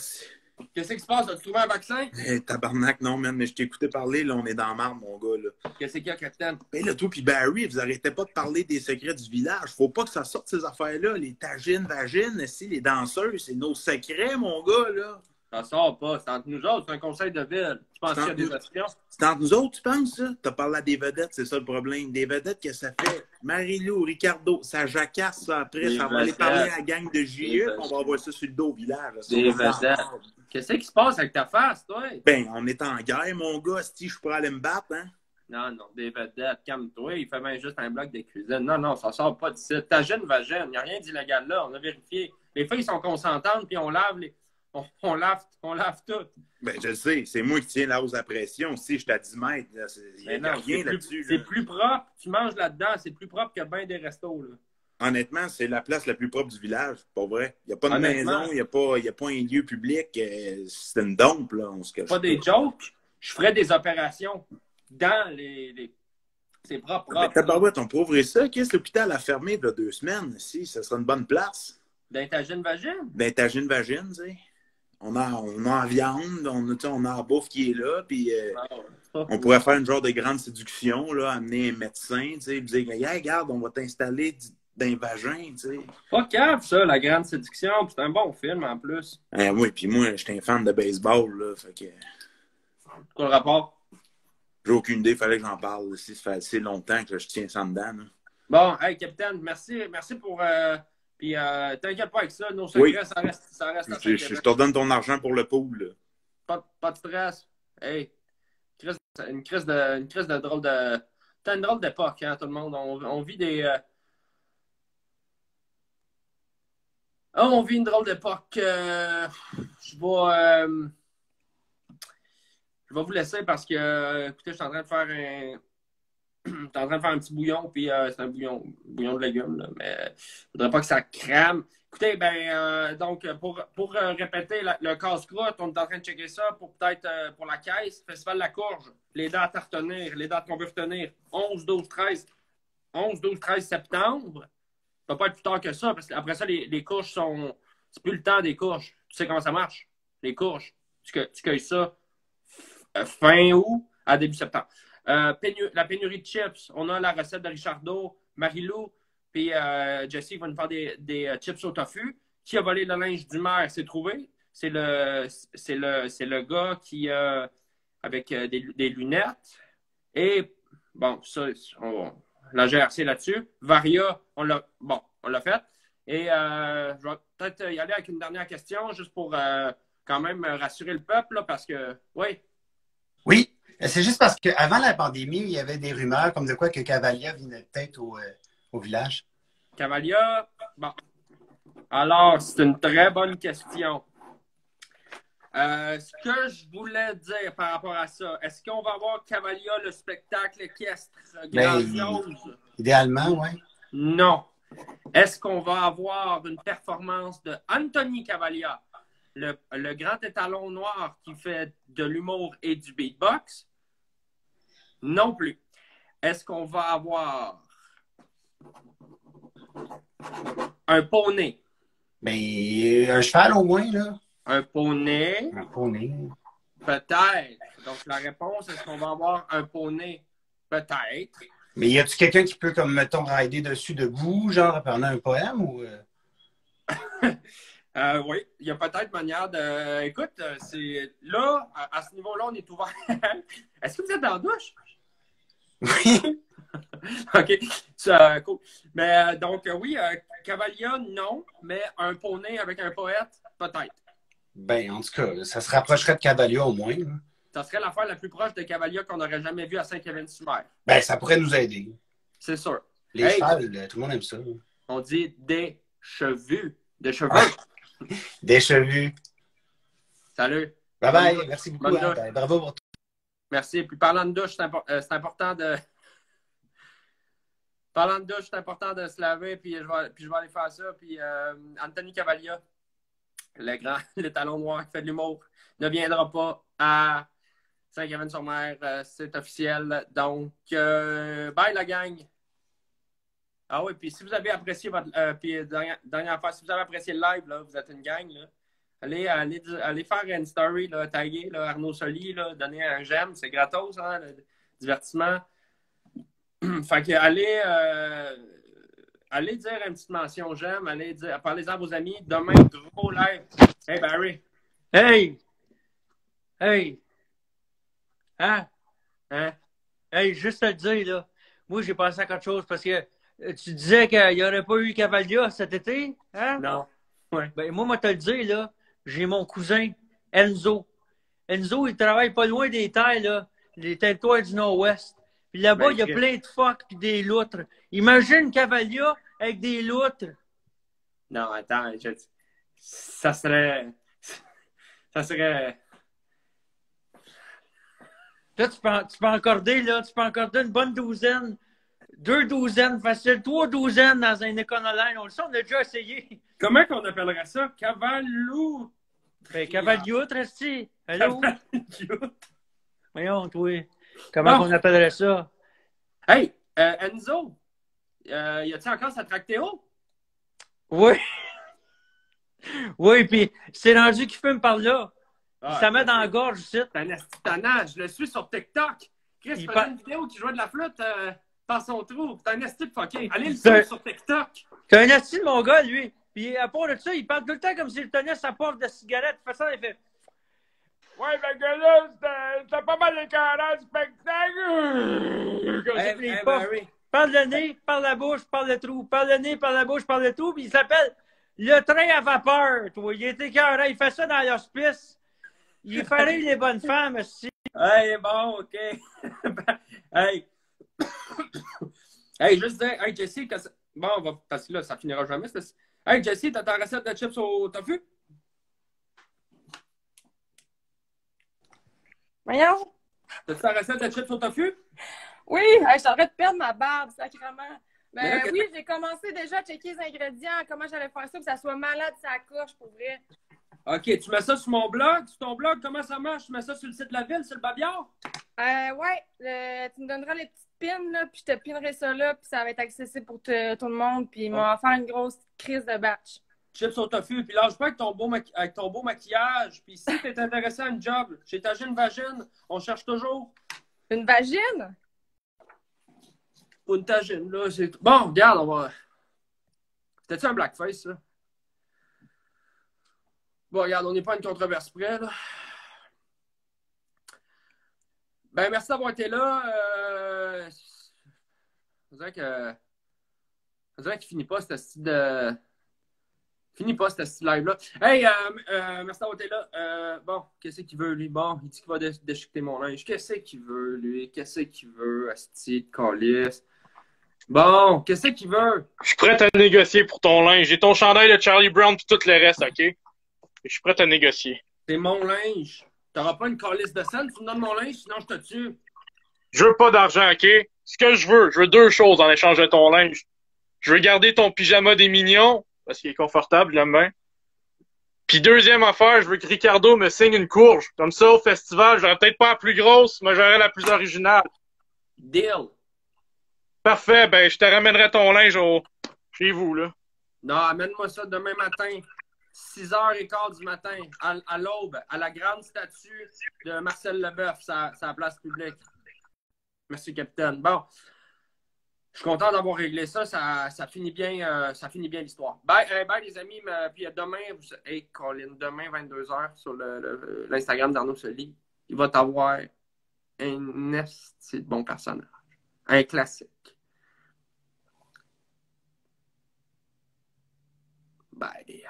Qu'est-ce qui se passe? As-tu trouvé un vaccin? Tabarnak, non, man, mais je t'ai écouté parler, là, on est dans la marde, mon gars, là. Qu'est-ce qu'il y a, capitaine? Ben là, toi pis Barry, vous arrêtez pas de parler des secrets du village. Faut pas que ça sorte, ces affaires-là. Les tagines, vagines, les danseuses, c'est nos secrets, mon gars, là. Ça sort pas, c'est entre nous autres, c'est un conseil de ville. Tu penses qu'il y a des options? C'est entre nous autres, tu penses, ça? T'as parlé à des vedettes, c'est ça le problème. Des vedettes, que ça fait? Marie-Lou, Ricardo, ça jacasse, ça, après, ça va aller parler à la gang de JE, on va avoir ça sur le dos au village. Des vedettes. Qu'est-ce qui se passe avec ta face, toi? Ben, on est en guerre, mon gars, si je pourrais aller me battre, hein? Non, des vedettes, calme-toi, il fait même juste un bloc de cuisine. Non, ça sort pas d'ici. Ta jeune vagine, il n'y a rien d'illégal là, on a vérifié. Les filles sont consentantes, puis on lave on lave tout. Ben, je le sais, c'est moi qui tiens la hausse à pression. Si je suis à 10 mètres, il n'y a rien là-dessus. C'est plus propre, tu manges là-dedans, c'est plus propre que bien des restos, là. Honnêtement, c'est la place la plus propre du village, pas vrai. Il n'y a pas de maison, il n'y a pas un lieu public. C'est une dompe, là. On se cache pas des jokes. Je ferais des opérations dans les... C'est propre. Mais tabarouette, on peut ouvrir ça. Qu'est-ce que l'hôpital a fermé il y a 2 semaines? Si, ça serait une bonne place. D'intagine vagine? D'intagine vagine, tu sais. On a en viande, on a en bouffe qui est là, puis on pourrait faire une genre de grande séduction, là, amener un médecin, tu sais, dire, hey, regarde, on va t'installer d'un vagin, tu sais. Pas cave, ça, la grande séduction, c'est un bon film, en plus. Oui, puis moi, j'étais un fan de baseball, là, fait que... Quoi le rapport? J'ai aucune idée, il fallait que j'en parle, ça fait assez longtemps que je tiens ça dedans, là. Bon, hey, capitaine, merci pour... Puis, t'inquiète pas avec ça, nos secrets, oui. ça reste à je te redonne ton argent pour le pool, là. Pas de stress. Hey, une crise de drôle de... T'as une drôle d'époque, hein, tout le monde. On vit des... on vit une drôle d'époque. Je vais vous laisser parce que, écoutez, je suis en train de faire un petit bouillon, puis c'est un bouillon de légumes, là, mais je voudrais pas que ça crame. Écoutez, donc, pour répéter le casse-croûte, on est en train de checker ça pour peut-être pour la caisse, Festival de la Courge, les dates à retenir, les dates qu'on veut retenir, 11, 12, 13 septembre. Ça peut pas être plus tard que ça, parce qu'après ça, les courges sont... C'est plus le temps des courges. Tu sais comment ça marche, les courges. Tu cueilles ça fin août à début septembre. La pénurie de chips. On a la recette de Richardo, Marie-Lou, puis Jessie va nous faire des chips au tofu. Qui a volé le linge du maire? C'est trouvé. C'est le gars qui avec des lunettes. Et bon, ça, la GRC là-dessus. Varia, on l'a fait. Et je vais peut-être y aller avec une dernière question, juste pour quand même rassurer le peuple, là, parce que, oui. Oui, c'est juste parce qu'avant la pandémie, il y avait des rumeurs comme de quoi que Cavalia venait peut-être au village. Cavalia, bon. Alors, c'est une très bonne question. Ce que je voulais dire par rapport à ça, est-ce qu'on va avoir Cavalia, le spectacle équestre grandiose? Idéalement, oui. Non. Est-ce qu'on va avoir une performance de Anthony Cavalia, le grand étalon noir qui fait de l'humour et du beatbox? Non plus. Est-ce qu'on va avoir un poney? Mais un cheval au moins, là. Un poney? Un poney. Peut-être. Donc, la réponse, est-ce qu'on va avoir un poney? Peut-être. Mais y a-tu quelqu'un qui peut, comme, mettons, rider dessus debout, genre, pendant un poème, ou... Oui, il y a peut-être manière de... Écoute, c'est là, à ce niveau-là, on est ouvert. Est-ce que vous êtes dans la douche? Oui. OK, cool. Mais donc, oui, Cavalia, non, mais un poney avec un poète, peut-être. Ben, en tout cas, ça se rapprocherait de Cavalia au moins. Là. Ça serait l'affaire la plus proche de Cavalia qu'on n'aurait jamais vue à Saint-Kevin-sur-Mer. Ben, ça pourrait nous aider. C'est sûr. Les chevals, tout le monde aime ça. On dit des cheveux. Des cheveux. Des cheveux. Salut. Bye-bye. Merci beaucoup. Hein. Ben, bravo pour tout. Merci. Puis parlant de douche, c'est important de... Parlant de douche, c'est important de se laver, puis je vais aller faire ça. Puis Anthony Cavalia, le talon noir qui fait de l'humour, ne viendra pas à Saint-Kevin-sur-Mer. C'est officiel. Donc, bye la gang. Ah oui, puis si vous avez apprécié puis dernière fois, si vous avez apprécié le live, là, vous êtes une gang, là, allez faire une story, là, taguer là, Arnaud Soli, là, donner un j'aime, c'est gratos, hein, le divertissement. Fait que allez dire une petite mention j'aime, parlez-en à vos amis. Demain, gros live. Hey Barry. Hey! Hein? Hein? Hey, juste à te dire, là, moi j'ai pensé à quelque chose parce que tu disais qu'il n'y aurait pas eu Cavalia cet été, hein? Non. Ouais. Ben, moi, te le dire, là, j'ai mon cousin, Enzo. Enzo, il travaille pas loin des terres, là, les territoires du Nord-Ouest. Puis là-bas, il y a plein de phoques et des loutres. Imagine Cavalia avec des loutres. Non, attends, ça serait... Là, tu peux encorder une bonne douzaine, 2 douzaines, facile, 3 douzaines dans un éconoline. On le sait, on a déjà essayé. Comment qu'on appellerait ça? Cavalou? Ben, Cavalia-outre, resti. Allô? Voyons, toi. Comment on appellerait ça? Hey, Enzo, y a-t-il encore sa Tractéo? Oui. Oui, puis c'est rendu qu'il fume par là. Ça met dans la gorge, ici. C'est un esti, je le suis sur TikTok. Chris faisait une vidéo qui jouait de la flûte par son trou. C'est un esti de fucké. Allez le suivre sur TikTok. C'est un esti de mon gars, lui. Puis à part de ça, il parle tout le temps comme s'il tenait sa porte de cigarette. Il fait ça, il fait... Ouais, le gars-là, c'était pas mal écœurant, le spectacle! Parle le nez, parle la bouche, parle le trou. Parle le nez, parle la bouche, parle le trou. Puis il s'appelle le train à vapeur, toi. Il est écœurant. Il fait ça dans l'hospice. Il fait rire les bonnes femmes, aussi. Hey, bon, OK. Hey. Hey, juste dire, hey, Jesse, bon, parce que là, ça finira jamais. Hey, Jesse, t'as ta recette de chips au tofu? Voyons. T'as ta recette de chips au tofu? Oui, je suis en train de perdre ma barbe, sacrément. Ben oui, j'ai commencé déjà à checker les ingrédients, comment j'allais faire ça, pour que ça soit malade, ça coche, pour vrai. OK, tu mets ça sur mon blog, sur ton blog, comment ça marche? Tu mets ça sur le site de la ville, sur le Babillard? Ouais, tu me donneras les petites pins, là, puis je te pinerai ça là, puis ça va être accessible pour tout le monde, puis on va faire une grosse crise de batch. Chips au tofu, puis lâche pas avec ton beau maquillage, puis si t'es intéressé à une job, chez ta jeune vagine, on cherche toujours. Une vagine? Pour une tagine, là, c'est... Bon, regarde, on va... C'était-tu un blackface, ça? Bon, regarde, on n'est pas à une controverse près, là. Ben, merci d'avoir été là. On dirait qu'il finit pas, ce style de... Finis pas cette live-là. Hey, merci d'avoir été là. Bon, qu'est-ce qu'il veut, lui? Bon, il dit qu'il va déchiqueter mon linge. Qu'est-ce qu'il veut, lui? Qu'est-ce qu'il veut, asti de calice? Bon, qu'est-ce qu'il veut? Je suis prêt à négocier pour ton linge. J'ai ton chandail de Charlie Brown puis tout le reste, OK? Je suis prêt à négocier. C'est mon linge. T'auras pas une calice de scène? Tu me donnes mon linge, sinon je te tue. Je veux pas d'argent, OK? Ce que je veux deux choses en échange de ton linge. Je veux garder ton pyjama des mignons, parce qu'il est confortable, la main. Puis deuxième affaire, je veux que Ricardo me signe une courge. Comme ça, au festival, j'aurais peut-être pas la plus grosse, mais j'aurais la plus originale. Deal. Parfait, ben je te ramènerai ton linge chez vous, là. Non, amène-moi ça demain matin. 6h15 du matin, à l'aube, à la grande statue de Marcel Leboeuf, sa place publique. Merci, capitaine. Bon, je suis content d'avoir réglé ça. Ça finit bien l'histoire. Bye, les amis. Puis demain, hey, Colin, demain, 22h, sur l'Instagram d'Arnaud Soli, il va t'avoir un esti de bon personnage. Un classique. Bye,